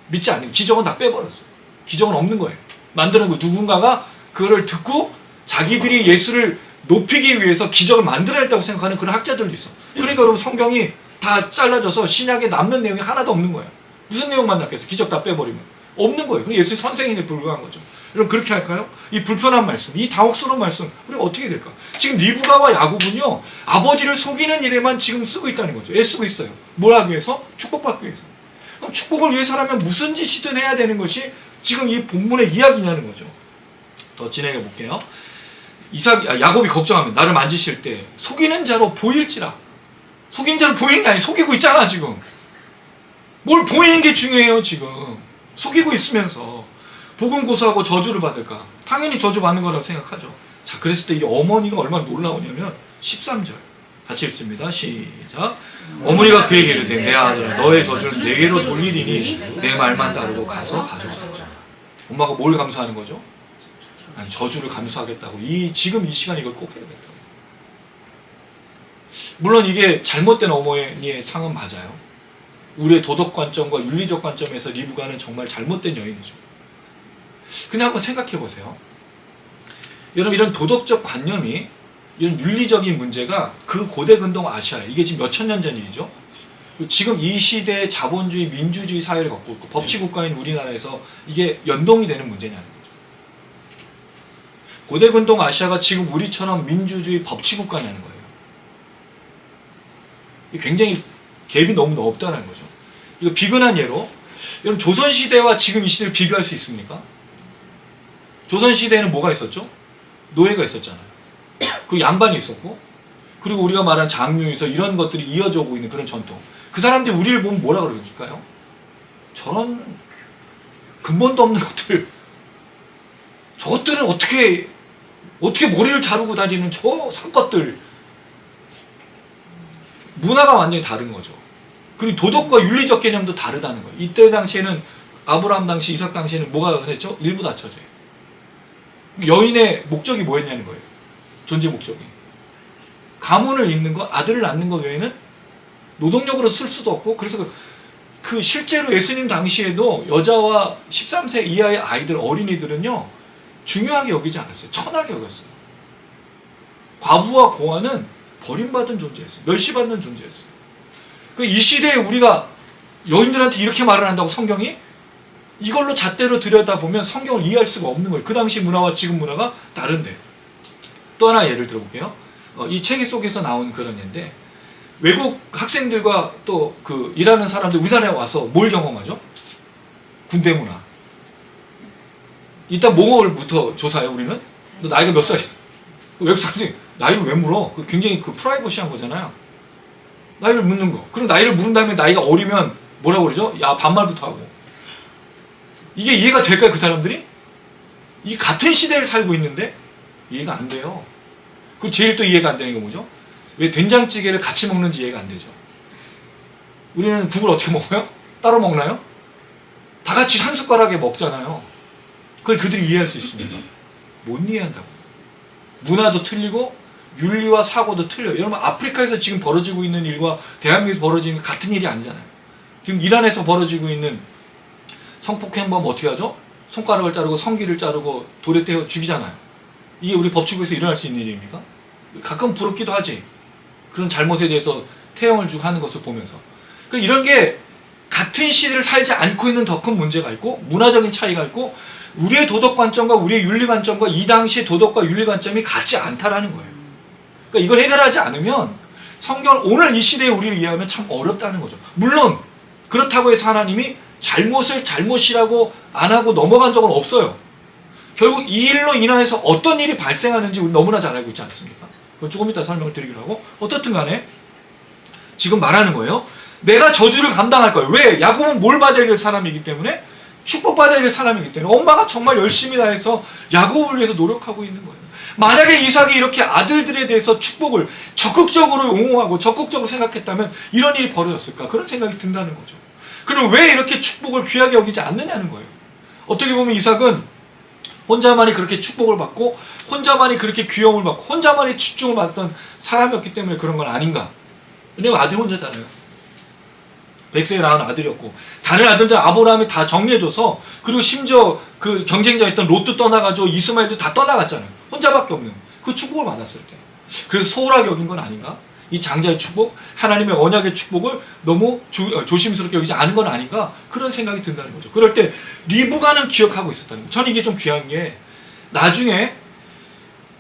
믿지 않는 기적은 다 빼버렸어요. 기적은 없는 거예요. 만드는 거 누군가가 그거를 듣고 자기들이 예수를 높이기 위해서 기적을 만들어냈다고 생각하는 그런 학자들도 있어. 그러니까 여러분 성경이 다 잘라져서 신약에 남는 내용이 하나도 없는 거예요. 무슨 내용만 남겠어? 기적 다 빼버리면 없는 거예요. 그럼 예수의 선생님에 불과한 거죠. 여러분 그렇게 할까요? 이 불편한 말씀, 이 당혹스러운 말씀, 우리가 어떻게 될까? 지금 리브가와 야곱은요, 아버지를 속이는 일에만 지금 쓰고 있다는 거죠. 애쓰고 있어요. 뭘 하기 위해서? 축복받기 위해서. 그럼 축복을 위해서라면 무슨 짓이든 해야 되는 것이 지금 이 본문의 이야기냐는 거죠. 더 진행해 볼게요. 야곱이 걱정하면 나를 만지실 때 속이는 자로 보일지라. 속이는 자로 보이는 게 아니 속이고 있잖아 지금. 뭘 보이는 게 중요해요 지금. 속이고 있으면서 복음 고사하고 저주를 받을까? 당연히 저주 받는 거라고 생각하죠. 자, 그랬을 때 이 어머니가 얼마나 놀라우냐면 13절 같이 읽습니다. 시작. 어머니가 그에게 이르되 내 아들아 너의 저주를 내게로 돌리리니 내 말만 따르고 가서 가져오라. 엄마가 뭘 감수하는 거죠? 아니, 저주를 감수하겠다고. 지금 이 시간 이걸 꼭 해야 된다고. 물론 이게 잘못된 어머니의 상은 맞아요. 우리의 도덕 관점과 윤리적 관점에서 리브가는 정말 잘못된 여인이죠. 근데 한번 생각해 보세요. 여러분 이런 도덕적 관념이 이런 윤리적인 문제가 그 고대 근동 아시아에 이게 지금 몇천 년 전 일이죠. 지금 이 시대의 자본주의 민주주의 사회를 갖고 있고 법치국가인 우리나라에서 이게 연동이 되는 문제냐는 거죠. 고대 근동 아시아가 지금 우리처럼 민주주의 법치국가냐는 거예요. 굉장히 갭이 너무 넓다는 거죠. 이거 비근한 예로 여러분 조선시대와 지금 이 시대를 비교할 수 있습니까? 조선시대에는 뭐가 있었죠? 노예가 있었잖아요. 그 양반이 있었고 그리고 우리가 말한 장유에서 이런 것들이 이어져 오고 있는 그런 전통. 그 사람들이 우리를 보면 뭐라 그럴까요? 저런 근본도 없는 것들, 저것들은 어떻게 머리를 자르고 다니는 저 상것들. 문화가 완전히 다른 거죠. 그리고 도덕과 윤리적 개념도 다르다는 거예요. 이때 당시에는 아브라함 당시, 이삭 당시에는 뭐가 했죠? 일부 낮춰져요. 여인의 목적이 뭐였냐는 거예요. 존재 목적이. 가문을 잇는 것, 아들을 낳는 것 외에는 노동력으로 쓸 수도 없고, 그래서 그 실제로 예수님 당시에도 여자와 13세 이하의 아이들, 어린이들은요, 중요하게 여기지 않았어요. 천하게 여겼어요. 과부와 고아는 버림받은 존재였어요. 멸시받는 존재였어요. 이 시대에 우리가 여인들한테 이렇게 말을 한다고 성경이? 이걸로 잣대로 들여다보면 성경을 이해할 수가 없는 거예요. 그 당시 문화와 지금 문화가 다른데. 또 하나 예를 들어볼게요. 이 책 속에서 나온 그런 예인데, 외국 학생들과 또 일하는 사람들 우리나라에 와서 뭘 경험하죠? 군대 문화. 일단 뭐부터 조사해요, 우리는? 너 나이가 몇 살이야? 외국 사람들이 나이를 왜 물어? 굉장히 프라이버시한 거잖아요. 나이를 묻는 거. 그리고 나이를 물은 다음에 나이가 어리면 뭐라고 그러죠? 야, 반말부터 하고. 이게 이해가 될까요, 그 사람들이? 이 같은 시대를 살고 있는데 이해가 안 돼요. 그 제일 또 이해가 안 되는 게 뭐죠? 왜 된장찌개를 같이 먹는지 이해가 안 되죠. 우리는 국을 어떻게 먹어요? 따로 먹나요? 다 같이 한 숟가락에 먹잖아요. 그걸 그들이 이해할 수 있습니다. 못 이해한다고. 문화도 틀리고 윤리와 사고도 틀려요. 여러분 아프리카에서 지금 벌어지고 있는 일과 대한민국에서 벌어지는 게 같은 일이 아니잖아요. 지금 이란에서 벌어지고 있는 성폭행범 어떻게 하죠? 손가락을 자르고 성기를 자르고 돌에 떼어 죽이잖아요. 이게 우리 법치국에서 일어날 수 있는 일입니까? 가끔 부럽기도 하지. 그런 잘못에 대해서 태형을 주고 하는 것을 보면서. 이런 게 같은 시대를 살지 않고 있는 더 큰 문제가 있고 문화적인 차이가 있고 우리의 도덕 관점과 우리의 윤리 관점과 이 당시의 도덕과 윤리 관점이 같지 않다라는 거예요. 그러니까 이걸 해결하지 않으면 성경 오늘 이 시대에 우리를 이해하면 참 어렵다는 거죠. 물론 그렇다고 해서 하나님이 잘못을 잘못이라고 안 하고 넘어간 적은 없어요. 결국 이 일로 인하여서 어떤 일이 발생하는지 우리 너무나 잘 알고 있지 않습니까? 그건 조금 이따 설명을 드리기로 하고 어떻든 간에 지금 말하는 거예요. 내가 저주를 감당할 거예요. 왜? 야곱은 뭘 받아야 될 사람이기 때문에 축복받아야 될 사람이기 때문에 엄마가 정말 열심히 다해서 야곱을 위해서 노력하고 있는 거예요. 만약에 이삭이 이렇게 아들들에 대해서 축복을 적극적으로 옹호하고 적극적으로 생각했다면 이런 일이 벌어졌을까? 그런 생각이 든다는 거죠. 그럼 왜 이렇게 축복을 귀하게 여기지 않느냐는 거예요. 어떻게 보면 이삭은 혼자만이 그렇게 축복을 받고 혼자만이 그렇게 귀여움을 받고 혼자만이 집중을 받던 사람이었기 때문에 그런 건 아닌가. 왜냐면 아들 혼자잖아요. 백세에 낳은 아들이었고 다른 아들들 아브라함이 다 정리해줘서 그리고 심지어 그 경쟁자였던 롯도 떠나가지고 이스마엘도 다 떠나갔잖아요. 혼자밖에 없는 그 축복을 받았을 때. 그래서 소홀하게 여긴 건 아닌가? 이 장자의 축복, 하나님의 언약의 축복을 너무 조심스럽게 여기지 않은 건 아닌가? 그런 생각이 든다는 거죠. 그럴 때 리브가는 기억하고 있었다는 거예요. 저는 이게 좀 귀한 게 나중에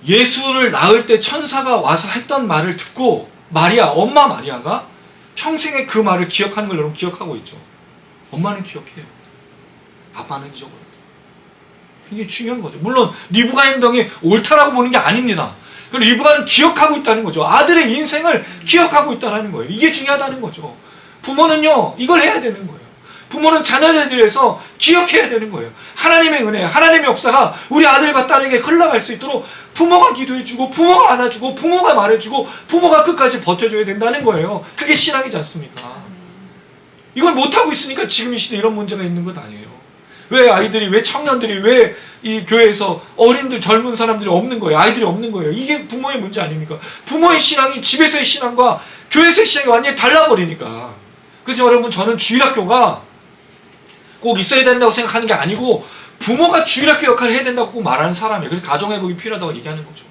예수를 낳을 때 천사가 와서 했던 말을 듣고 마리아, 엄마 마리아가 평생에 그 말을 기억하는 걸 여러분 기억하고 있죠. 엄마는 기억해요. 아빠는 잊어버려요. 굉장히 중요한 거죠. 물론 리브가 행동이 옳다라고 보는 게 아닙니다. 리브가는 기억하고 있다는 거죠. 아들의 인생을 기억하고 있다는 거예요. 이게 중요하다는 거죠. 부모는요, 이걸 해야 되는 거예요. 부모는 자녀들에 대해서 기억해야 되는 거예요. 하나님의 은혜, 하나님의 역사가 우리 아들과 딸에게 흘러갈 수 있도록 부모가 기도해주고, 부모가 안아주고, 부모가 말해주고, 부모가 끝까지 버텨줘야 된다는 거예요. 그게 신앙이지 않습니까? 이걸 못하고 있으니까 지금 이 시대에 이런 문제가 있는 것 아니에요. 왜 아이들이, 왜 청년들이, 왜 이 교회에서 어린들, 젊은 사람들이 없는 거예요? 아이들이 없는 거예요. 이게 부모의 문제 아닙니까? 부모의 신앙이 집에서의 신앙과 교회에서의 신앙이 완전히 달라버리니까. 그래서 여러분, 저는 주일학교가 꼭 있어야 된다고 생각하는 게 아니고 부모가 주일학교 역할을 해야 된다고 꼭 말하는 사람이에요. 그래서 가정회복이 필요하다고 얘기하는 거죠.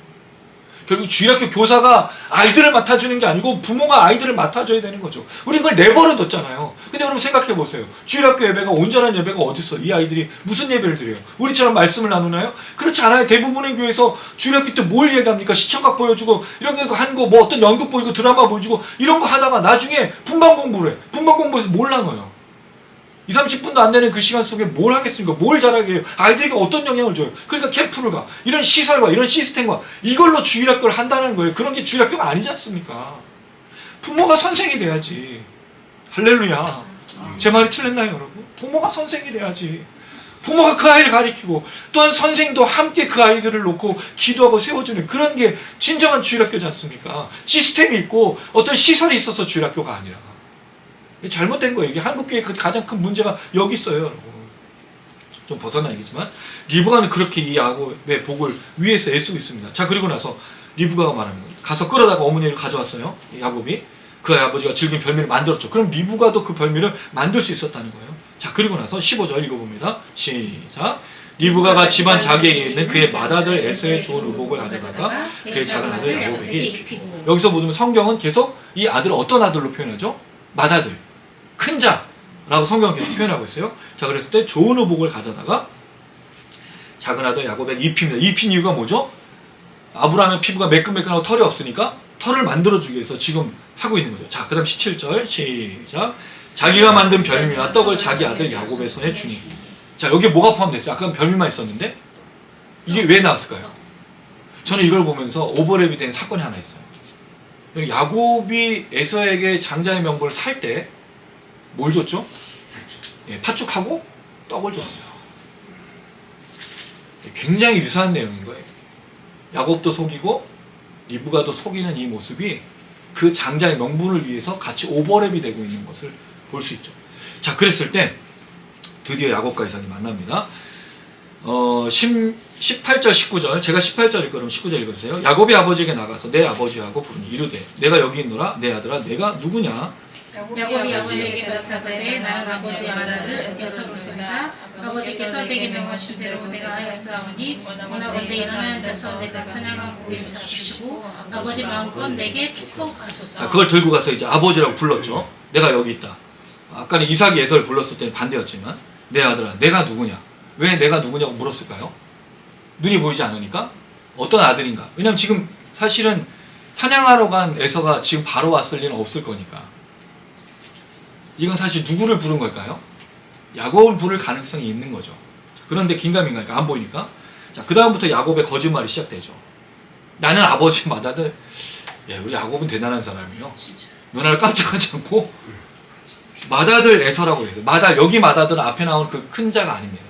결국 주일학교 교사가 아이들을 맡아주는 게 아니고 부모가 아이들을 맡아줘야 되는 거죠. 우린 그걸 내버려뒀잖아요. 근데 여러분 생각해 보세요. 주일학교 예배가 온전한 예배가 어딨어? 이 아이들이 무슨 예배를 드려요? 우리처럼 말씀을 나누나요? 그렇지 않아요. 대부분의 교회에서 주일학교 때 뭘 얘기합니까? 시청각 보여주고 이런 거 하는 거, 뭐 어떤 연극 보이고 드라마 보여주고 이런 거 하다가 나중에 분반 공부를 해. 분반 공부에서 뭘 나눠요? 2, 30분도 안 되는 그 시간 속에 뭘 하겠습니까? 뭘 잘하게 해요? 아이들에게 어떤 영향을 줘요? 그러니까 캠프를 가. 이런 시설과 이런 시스템과 이걸로 주일학교를 한다는 거예요. 그런 게 주일학교가 아니지 않습니까? 부모가 선생이 돼야지. 할렐루야. 제 말이 틀렸나요, 여러분? 부모가 선생이 돼야지. 부모가 그 아이를 가리키고 또한 선생도 함께 그 아이들을 놓고 기도하고 세워주는 그런 게 진정한 주일학교지 않습니까? 시스템이 있고 어떤 시설이 있어서 주일학교가 아니라. 잘못된 거예요. 이게 한국교회의 가장 큰 문제가 여기 있어요, 여러분. 좀 벗어나 얘기지만 리브가는 그렇게 이 야곱의 복을 위해서 애쓰고 있습니다. 자, 그리고 나서 리브가가 말합니다. 가서 끌어다가 어머니를 가져왔어요. 야곱이. 그 아버지가 즐긴 별미를 만들었죠. 그럼 리브가도 그 별미를 만들 수 있었다는 거예요. 자, 그리고 나서 15절 읽어봅니다. 시작. 리브가가 집안 자기에게 있는 그의 맏아들 에서의 좋은 의복을 가져다가 그의 작은 아들 야곱에게 입히고. 여기서 보면 성경은 계속 이 아들을 어떤 아들로 표현하죠? 맏아들. 큰 자라고 성경은 계속 표현하고 있어요. 자, 그랬을 때 좋은 의복을 가져다가 작은 아들 야곱에게 입힙니다. 입힌 이유가 뭐죠? 아브라함의 피부가 매끈매끈하고 털이 없으니까 털을 만들어주기 위해서 지금 하고 있는 거죠. 자, 그 다음 17절 시작. 자기가 만든 별미와 떡을 자기 아들 야곱의 손에 주니. 자, 여기에 뭐가 포함됐어요? 아까 별미만 있었는데 이게 왜 나왔을까요? 저는 이걸 보면서 오버랩이 된 사건이 하나 있어요. 야곱이 에서에게 장자의 명분을 살 때 뭘 줬죠? 예, 팥죽하고 떡을 줬어요. 굉장히 유사한 내용인 거예요. 야곱도 속이고 리브가도 속이는 이 모습이 그 장자의 명분을 위해서 같이 오버랩이 되고 있는 것을 볼 수 있죠. 자, 그랬을 때 드디어 야곱과 이삭이 만납니다. 18절 19절 제가 18절 읽거면 19절 읽어주세요. 야곱이 아버지에게 나가서 내 아버지하고 부르니 이르되 내가 여기 있노라. 내 아들아 내가 누구냐? 야곱이 아버지에게 대답하되 나는 아버지의 맏아들 에서로소이다. 아버지께서 내게 명하신 대로 내가 하였사오니 원하건대 일어나는 자서 내가 사냥한 고기를 잡수시고 아버지 마음껏 내게 축복하소서. 자, 그걸 들고 가서 이제 아버지라고 불렀죠. 내가 여기 있다. 아까는 이삭이 에서를 불렀을 때는 반대였지만 내 아들아 내가 누구냐? 왜 내가 누구냐고 물었을까요? 눈이 보이지 않으니까? 어떤 아들인가? 왜냐면 지금 사실은 사냥하러 간 에서가 지금 바로 왔을 리는 없을 거니까. 이건 사실 누구를 부른 걸까요? 야곱을 부를 가능성이 있는 거죠. 그런데 긴가민가니까 안 보이니까. 자, 그 다음부터 야곱의 거짓말이 시작되죠. 나는 아버지 맏아들. 야, 우리 야곱은 대단한 사람이에요. 누나를 깜짝하지 않고 맏아들 에서라고 해서 맏아들, 여기 맏아들은 앞에 나온 그 큰 자가 아닙니다.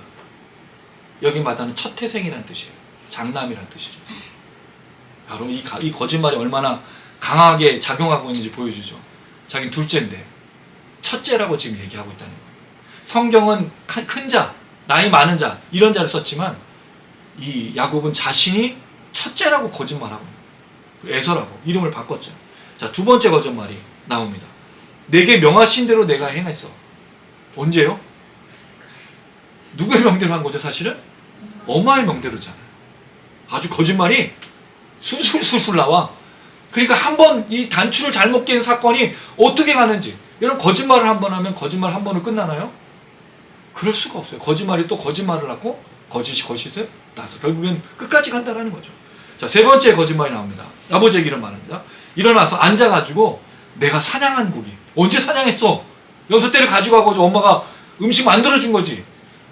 여기 맏아들은 첫 태생이라는 뜻이에요. 장남이라는 뜻이죠. 바로 이 거짓말이 얼마나 강하게 작용하고 있는지 보여주죠. 자기는 둘째인데 첫째라고 지금 얘기하고 있다는 거예요. 성경은 큰 자, 나이 많은 자 이런 자를 썼지만 이 야곱은 자신이 첫째라고 거짓말하고 있는 에서라고 이름을 바꿨죠. 자, 두 번째 거짓말이 나옵니다. 내게 명하신 대로 내가 행했어. 언제요? 누구의 명대로 한 거죠, 사실은? 엄마의 명대로잖아요. 아주 거짓말이 술술술술 나와. 그러니까 한 번 이 단추를 잘못 깬 사건이 어떻게 가는지. 여러분, 거짓말을 한 번 하면 거짓말 한 번으로 끝나나요? 그럴 수가 없어요. 거짓말이 또 거짓말을 하고 거짓이 거짓을 낳아서 결국엔 끝까지 간다라는 거죠. 자, 세 번째 거짓말이 나옵니다. 아버지에게 이런 말입니다. 일어나서 앉아가지고 내가 사냥한 고기. 언제 사냥했어? 6대를 가지고 가고 엄마가 음식 만들어준 거지.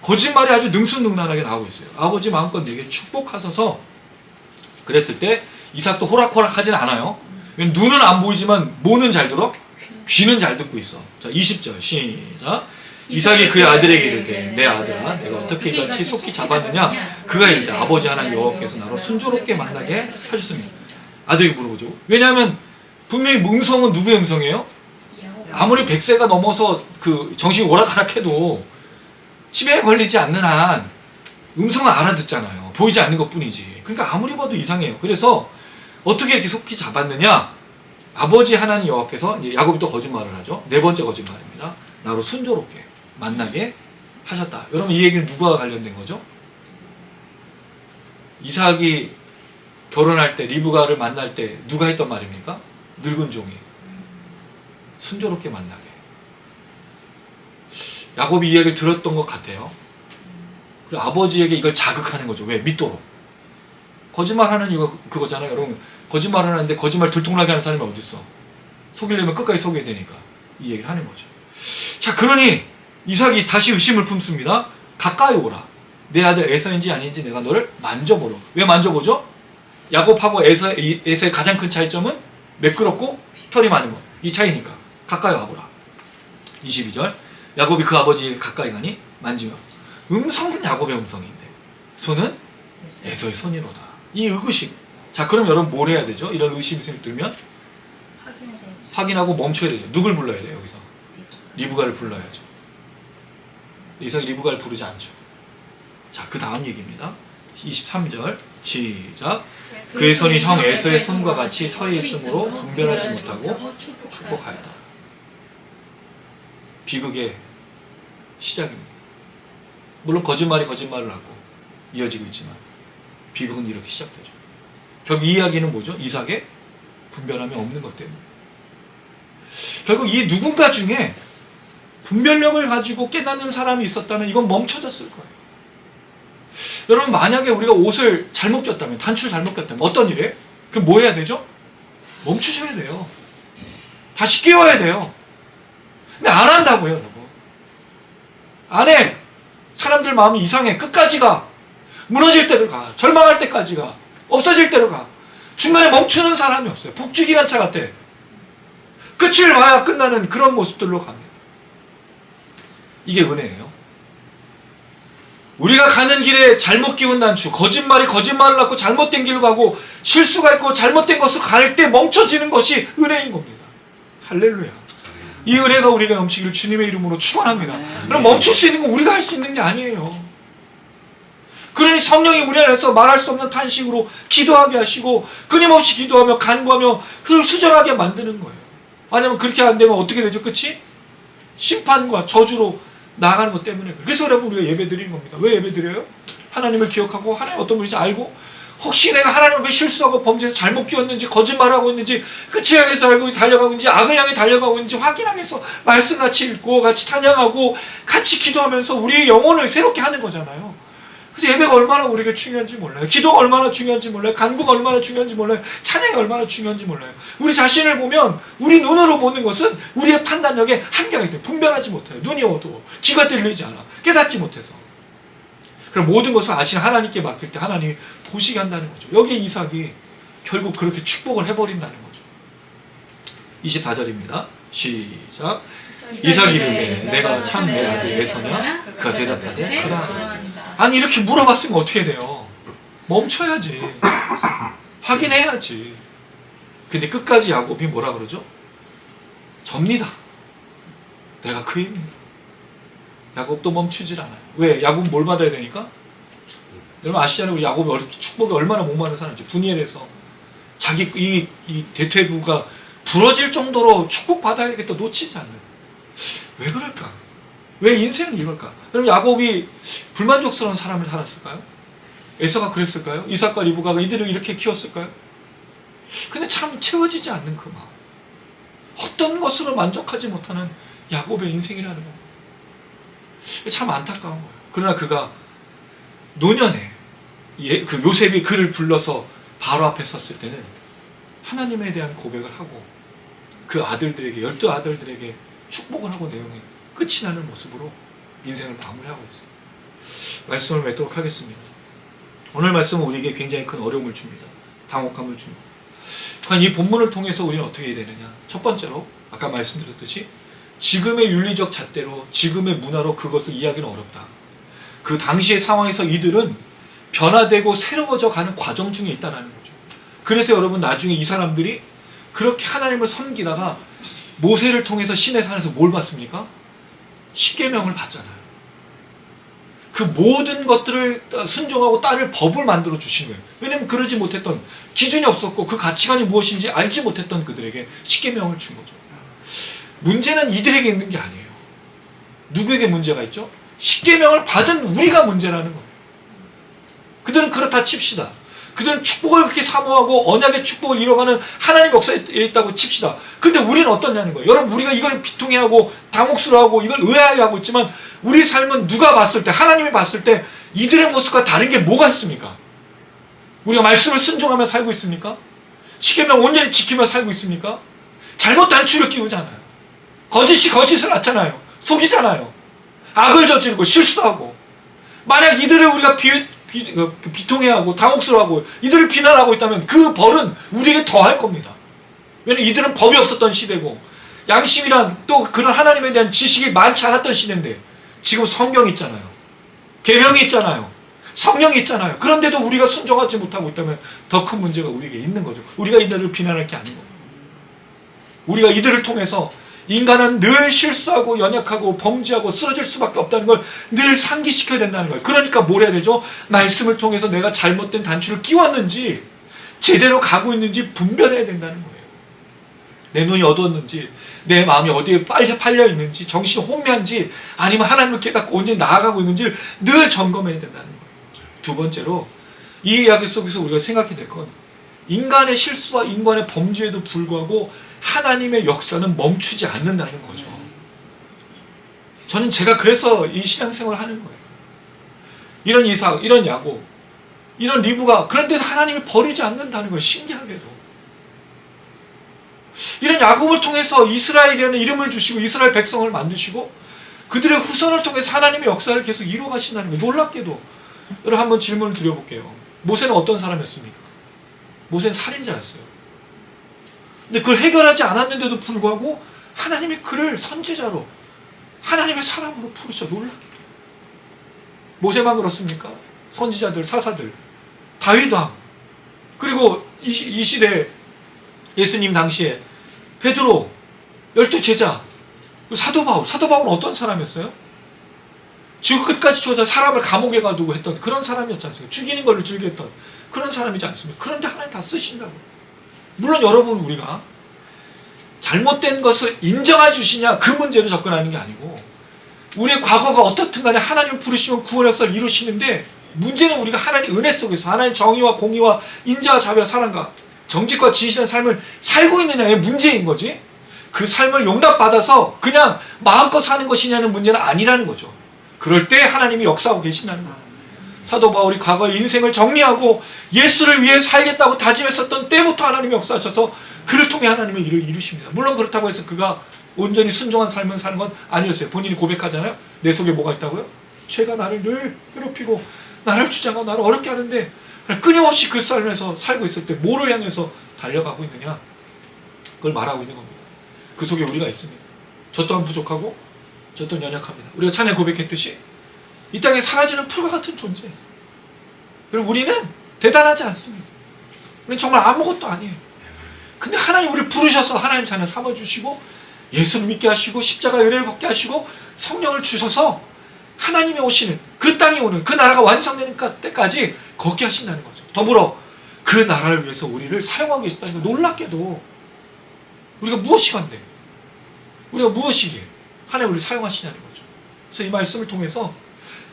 거짓말이 아주 능수능란하게 나오고 있어요. 아버지 마음껏 내게 축복하소서. 그랬을 때 이삭도 호락호락 하진 않아요. 눈은 안 보이지만 뭐는 잘 들어? 귀는 잘 듣고 있어. 자, 20절 시작. 이삭이 그의 아들에게 이르되 내 아들아 내가 어떻게 이같이 속히 잡았느냐. 그가 이르되 아버지 하나님 여호와께서 나로 순조롭게 만나게 하셨습니다. 아들이 물어보죠. 왜냐하면 분명히 음성은 누구의 음성이에요? 아무리 100세가 넘어서 그 정신이 오락가락해도 치매에 걸리지 않는 한 음성은 알아듣잖아요. 보이지 않는 것뿐이지. 그러니까 아무리 봐도 이상해요. 그래서 어떻게 이렇게 속히 잡았느냐? 아버지 하나님 여호와께서, 이제 야곱이 또 거짓말을 하죠. 네 번째 거짓말입니다. 나로 순조롭게 만나게 하셨다. 여러분, 이 얘기는 누구와 관련된 거죠? 이삭이 결혼할 때, 리브가를 만날 때 누가 했던 말입니까? 늙은 종이 순조롭게 만나게. 야곱이 이 얘기를 들었던 것 같아요. 그리고 아버지에게 이걸 자극하는 거죠. 왜? 믿도록. 거짓말하는 이유가 그거잖아요. 여러분, 거짓말을 하는데 거짓말 들통나게 하는 사람이 어딨어? 속이려면 끝까지 속여야 되니까 이 얘기를 하는 거죠. 자, 그러니 이삭이 다시 의심을 품습니다. 가까이 오라. 내 아들 에서인지 아닌지 내가 너를 만져보라. 왜 만져보죠? 야곱하고 에서의 가장 큰 차이점은 매끄럽고 털이 많은 것. 이 차이니까 가까이 와보라. 22절. 야곱이 그 아버지에게 가까이 가니 만지며 음성은 야곱의 음성인데 손은 에서의 손이로다. 이 의구심. 자, 그럼 여러분 뭘 해야 되죠? 이런 의심이 들면 확인하고 멈춰야 되죠. 누굴 불러야 돼요? 여기서 리브가를 불러야죠. 이삭이 리브가를 부르지 않죠. 자, 그 다음 얘기입니다. 23절 시작. 그의 손이 형 에서의 손과 같이 털이 있으므로 분별하지 못하고 축복하였다. 비극의 시작입니다. 물론 거짓말이 거짓말을 하고 이어지고 있지만 비극은 이렇게 시작되죠. 결국 이 이야기는 뭐죠? 이삭의 분별함이 없는 것 때문에. 결국 이 누군가 중에 분별력을 가지고 깨닫는 사람이 있었다면 이건 멈춰졌을 거예요. 여러분, 만약에 우리가 옷을 잘못 꼈다면, 단추를 잘못 꼈다면 어떤 일이에요? 그럼 뭐 해야 되죠? 멈추셔야 돼요. 다시 끼워야 돼요. 근데 안 한다고요, 여러분. 안 해. 사람들 마음이 이상해. 끝까지 가. 무너질 때로 가. 절망할 때까지 가. 없어질 때로 가. 중간에 멈추는 사람이 없어요. 복주기관차 같아. 끝을 봐야 끝나는 그런 모습들로 갑니다. 이게 은혜예요. 우리가 가는 길에 잘못 끼운 단추, 거짓말이 거짓말을 낳고 잘못된 길로 가고 실수가 있고 잘못된 것을 갈 때 멈춰지는 것이 은혜인 겁니다. 할렐루야. 이 은혜가 우리가 넘치기를 주님의 이름으로 축원합니다. 그럼 멈출 수 있는 건 우리가 할 수 있는 게 아니에요. 그러니 성령이 우리 안에서 말할 수 없는 탄식으로 기도하게 하시고 끊임없이 기도하며 간구하며 그를 수절하게 만드는 거예요. 아니면 그렇게 안 되면 어떻게 되죠? 끝이? 심판과 저주로 나아가는 것 때문에. 그래서 여러분, 우리가 예배 드리는 겁니다. 왜 예배 드려요? 하나님을 기억하고 하나님 어떤 분인지 알고, 혹시 내가 하나님 앞에 실수하고 범죄해서 잘못 끼웠는지 거짓말하고 있는지 끝을 향해서 알고 달려가고 있는지 악을 향해 달려가고 있는지 확인하기 위해서 말씀 같이 읽고 같이 찬양하고 같이 기도하면서 우리의 영혼을 새롭게 하는 거잖아요. 그래서 예배가 얼마나 우리에게 중요한지 몰라요. 기도가 얼마나 중요한지 몰라요. 간구가 얼마나 중요한지 몰라요. 찬양이 얼마나 중요한지 몰라요. 우리 자신을 보면 우리 눈으로 보는 것은 우리의 판단력에 한계가 있대요. 분별하지 못해요. 눈이 어두워. 귀가 들리지 않아. 깨닫지 못해서. 그럼 모든 것을 아시는 하나님께 맡길 때 하나님이 보시게 한다는 거죠. 여기에 이삭이 결국 그렇게 축복을 해버린다는 거죠. 24절입니다. 시작. 이삭이 이르되 내가 참 내 아들 에서냐? 그가 대답하되 그러하니. 아니, 이렇게 물어봤으면 어떻게 돼요? 멈춰야지. 하긴 해야지. 근데 끝까지 야곱이 뭐라 그러죠? 접니다. 내가 그입니다. 야곱도 멈추질 않아요. 왜? 야곱은 뭘 받아야 되니까? 여러분 아시잖아요. 우리 야곱이 축복이 얼마나 목마른 사람인지. 분이엘에서 자기 이 대퇴부가 부러질 정도로 축복받아야겠다 놓치지 않는. 왜 그럴까? 왜 인생은 이럴까? 그럼 야곱이 불만족스러운 사람을 살았을까요? 에서가 그랬을까요? 이삭과 리브가가 이들을 이렇게 키웠을까요? 근데 참 채워지지 않는 그 마음. 어떤 것으로 만족하지 못하는 야곱의 인생이라는 겁니다. 참 안타까운 거예요. 그러나 그가 노년에 그 요셉이 그를 불러서 바로 앞에 섰을 때는 하나님에 대한 고백을 하고 그 아들들에게 12아들들에게 축복을 하고 내용이 끝이 나는 모습으로 인생을 마무리하고 있어요. 말씀을 맺도록 하겠습니다. 오늘 말씀은 우리에게 굉장히 큰 어려움을 줍니다. 당혹감을 줍니다. 그러니까 이 본문을 통해서 우리는 어떻게 해야 되느냐. 첫 번째로 아까 말씀드렸듯이 지금의 윤리적 잣대로 지금의 문화로 그것을 이해하기는 어렵다. 그 당시의 상황에서 이들은 변화되고 새로워져 가는 과정 중에 있다는 거죠. 그래서 여러분 나중에 이 사람들이 그렇게 하나님을 섬기다가 모세를 통해서 신의 산에서 뭘 받습니까? 십계명을 받잖아요. 그 모든 것들을 순종하고 따를 법을 만들어 주신 거예요. 왜냐하면 그러지 못했던 기준이 없었고 그 가치관이 무엇인지 알지 못했던 그들에게 십계명을 준 거죠. 문제는 이들에게 있는 게 아니에요. 누구에게 문제가 있죠? 십계명을 받은 우리가 문제라는 거예요. 그들은 그렇다 칩시다. 그들은 축복을 그렇게 사모하고 언약의 축복을 이뤄가는 하나님의 역사에 있다고 칩시다. 근데 우리는 어떠냐는 거예요. 여러분 우리가 이걸 비통해하고 당혹스러워하고 이걸 의아해하고 있지만 우리 삶은 누가 봤을 때 하나님이 봤을 때 이들의 모습과 다른 게 뭐가 있습니까? 우리가 말씀을 순종하며 살고 있습니까? 십계명 온전히 지키며 살고 있습니까? 잘못 단추를 끼우잖아요. 거짓이 거짓을 낳잖아요. 속이잖아요. 악을 저지르고 실수하고. 만약 이들을 우리가 비통해하고 당혹스러워하고 이들을 비난하고 있다면 그 벌은 우리에게 더할 겁니다. 왜냐하면 이들은 법이 없었던 시대고 양심이란 또 그런 하나님에 대한 지식이 많지 않았던 시대인데 지금 성경이 있잖아요. 계명이 있잖아요. 성령이 있잖아요. 그런데도 우리가 순종하지 못하고 있다면 더 큰 문제가 우리에게 있는 거죠. 우리가 이들을 비난할 게 아닌 거예요. 우리가 이들을 통해서 인간은 늘 실수하고 연약하고 범죄하고 쓰러질 수밖에 없다는 걸 늘 상기시켜야 된다는 거예요. 그러니까 뭘 해야 되죠? 말씀을 통해서 내가 잘못된 단추를 끼웠는지 제대로 가고 있는지 분별해야 된다는 거예요. 내 눈이 어두웠는지 내 마음이 어디에 팔려 있는지 정신이 혼미한지 아니면 하나님을 깨닫고 온전히 나아가고 있는지를 늘 점검해야 된다는 거예요. 두 번째로 이 이야기 속에서 우리가 생각해야 될 건 인간의 실수와 인간의 범죄에도 불구하고 하나님의 역사는 멈추지 않는다는 거죠. 저는 제가 그래서 이 신앙생활을 하는 거예요. 이런 이삭, 이런 야곱, 이런 리브가 그런데도 하나님이 버리지 않는다는 거예요. 신기하게도. 이런 야곱을 통해서 이스라엘이라는 이름을 주시고 이스라엘 백성을 만드시고 그들의 후손을 통해서 하나님의 역사를 계속 이루어가신다는 거예요. 놀랍게도. 여러분 한번 질문을 드려볼게요. 모세는 어떤 사람이었습니까? 모세는 살인자였어요. 근데 그걸 해결하지 않았는데도 불구하고 하나님이 그를 선지자로 하나님의 사람으로 부르셔. 놀랍게도. 모세만 그렇습니까? 선지자들, 사사들, 다윗 왕, 그리고 이 시대 예수님 당시에 베드로, 12제자, 사도 바울. 사도 바울은 어떤 사람이었어요? 지구 끝까지 쫓아 사람을 감옥에 가두고 했던 그런 사람이었지 않습니까? 죽이는 걸 즐겼던 그런 사람이지 않습니까? 그런데 하나님 다 쓰신다고. 물론 여러분 우리가 잘못된 것을 인정해 주시냐 그 문제로 접근하는 게 아니고 우리의 과거가 어떻든 간에 하나님 부르시면 구원 역사를 이루시는데 문제는 우리가 하나님 은혜 속에서 하나님 정의와 공의와 인자와 자비와 사랑과 정직과 지혜의 삶을 살고 있느냐의 문제인 거지 그 삶을 용납받아서 그냥 마음껏 사는 것이냐는 문제는 아니라는 거죠. 그럴 때 하나님이 역사하고 계신다는 거예요. 사도 바울이 과거의 인생을 정리하고 예수를 위해 살겠다고 다짐했었던 때부터 하나님이 역사하셔서 그를 통해 하나님의 일을 이루십니다. 물론 그렇다고 해서 그가 온전히 순종한 삶을 사는 건 아니었어요. 본인이 고백하잖아요. 내 속에 뭐가 있다고요? 죄가 나를 늘 괴롭히고 나를 주장하고 나를 어렵게 하는데 끊임없이 그 삶에서 살고 있을 때 뭐를 향해서 달려가고 있느냐? 그걸 말하고 있는 겁니다. 그 속에 우리가 있습니다. 저 또한 부족하고 저 또한 연약합니다. 우리가 찬에 고백했듯이 이 땅에 사라지는 풀과 같은 존재. 그리고 우리는 대단하지 않습니다. 우리는 정말 아무것도 아니에요. 근데 하나님 우리를 부르셔서 하나님 자녀 삼아주시고 예수를 믿게 하시고 십자가 은혜를 받게 하시고 성령을 주셔서 하나님이 오시는 그 땅에 오는 그 나라가 완성되는 때까지 걷게 하신다는 거죠. 더불어 그 나라를 위해서 우리를 사용하고 계시다는 거. 놀랍게도 우리가 무엇이간데 우리가 무엇이기에 하나님 우리를 사용하시냐는 거죠. 그래서 이 말씀을 통해서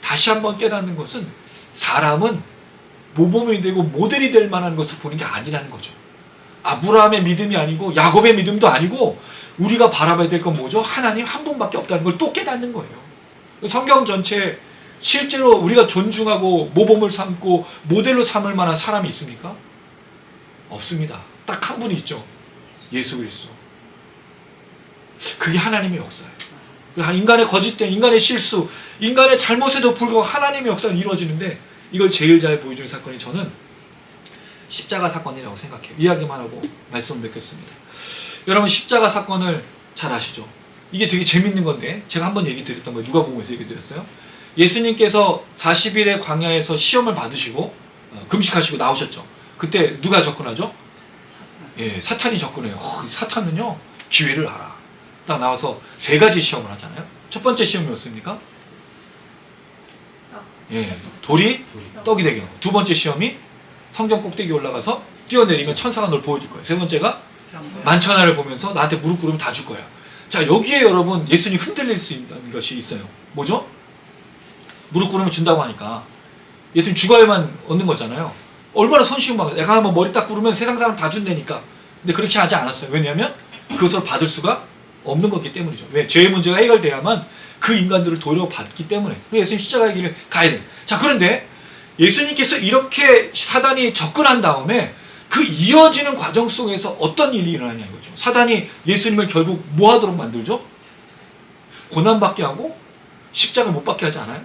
다시 한번 깨닫는 것은 사람은 모범이 되고 모델이 될 만한 것을 보는 게 아니라는 거죠. 아브라함의 믿음이 아니고 야곱의 믿음도 아니고 우리가 바라봐야 될 건 뭐죠? 하나님 한 분밖에 없다는 걸 또 깨닫는 거예요. 성경 전체에 실제로 우리가 존중하고 모범을 삼고 모델로 삼을 만한 사람이 있습니까? 없습니다. 딱 한 분이 있죠. 예수 그리스도. 그게 하나님의 역사예요. 인간의 거짓된, 인간의 실수, 인간의 잘못에도 불구하고 하나님의 역사가 이루어지는데 이걸 제일 잘 보여주는 사건이 저는 십자가 사건이라고 생각해요. 이야기만 하고 말씀을 맺겠습니다. 여러분 십자가 사건을 잘 아시죠? 이게 되게 재밌는 건데 제가 한번 얘기 드렸던 거예요. 누가복음에서 얘기 드렸어요. 예수님께서 40일의 광야에서 시험을 받으시고 금식하시고 나오셨죠. 그때 누가 접근하죠? 예, 사탄이 접근해요. 사탄은요 기회를 알아. 딱 나와서 세 가지 시험을 하잖아요. 첫 번째 시험이 뭐였습니까? 예, 돌이 떡이 되게 하고. 두 번째 시험이 성전 꼭대기 올라가서 뛰어내리면 천사가 널 보여줄 거예요. 세 번째가 만천하를 보면서 나한테 무릎 꿇으면 다 줄 거야. 자, 여기에 여러분 예수님 흔들릴 수 있는 것이 있어요. 뭐죠? 무릎 꿇으면 준다고 하니까 예수님 주가에만 얻는 거잖아요. 얼마나 손쉬운 방법. 내가 한번 머리 딱 꿇으면 세상 사람 다 준다니까. 근데 그렇게 하지 않았어요. 왜냐하면 그것을 받을 수가 없는 거기 때문이죠. 왜? 죄의 문제가 해결돼야만 그 인간들을 도려받기 때문에. 예수님 십자가의 길을 가야 돼. 자, 그런데 예수님께서 이렇게 사단이 접근한 다음에 그 이어지는 과정 속에서 어떤 일이 일어나냐 이거죠. 사단이 예수님을 결국 뭐 하도록 만들죠? 고난받게 하고 십자가를 못 받게 하지 않아요?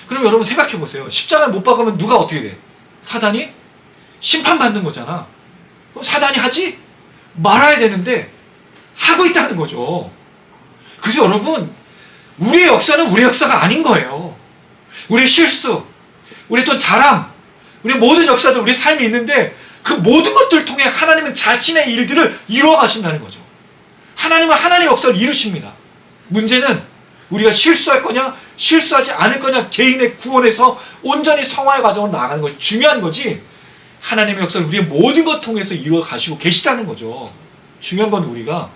그럼 여러분 생각해 보세요. 십자가를 못 박으면 누가 어떻게 돼? 사단이 심판받는 거잖아. 그럼 사단이 하지 말아야 되는데 하고 있다는 거죠. 그래서 여러분 우리의 역사는 우리의 역사가 아닌 거예요. 우리의 실수, 우리의 또 자랑, 우리의 모든 역사들, 우리의 삶이 있는데 그 모든 것들을 통해 하나님은 자신의 일들을 이루어 가신다는 거죠. 하나님은 하나님의 역사를 이루십니다. 문제는 우리가 실수할 거냐 실수하지 않을 거냐 개인의 구원에서 온전히 성화의 과정으로 나아가는 것이 중요한 거지, 하나님의 역사를 우리의 모든 것 통해서 이루어 가시고 계시다는 거죠. 중요한 건 우리가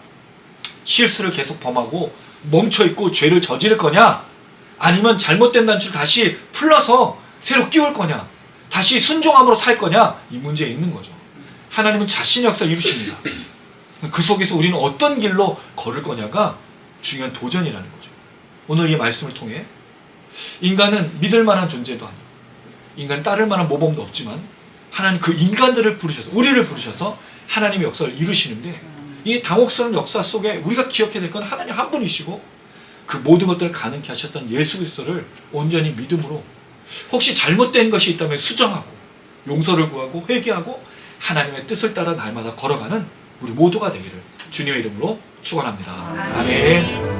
실수를 계속 범하고 멈춰있고 죄를 저지를 거냐 아니면 잘못된다는 줄 다시 풀러서 새로 끼울 거냐 다시 순종함으로 살 거냐, 이 문제에 있는 거죠. 하나님은 자신의 역사를 이루십니다. 그 속에서 우리는 어떤 길로 걸을 거냐가 중요한 도전이라는 거죠. 오늘 이 말씀을 통해 인간은 믿을 만한 존재도 아니고 인간은 따를 만한 모범도 없지만 하나님 그 인간들을 부르셔서 우리를 부르셔서 하나님의 역사를 이루시는데, 이 당혹스러운 역사 속에 우리가 기억해야 될 건 하나님 한 분이시고 그 모든 것들을 가능케 하셨던 예수 그리스도를 온전히 믿음으로 혹시 잘못된 것이 있다면 수정하고 용서를 구하고 회개하고 하나님의 뜻을 따라 날마다 걸어가는 우리 모두가 되기를 주님의 이름으로 축원합니다. 아멘.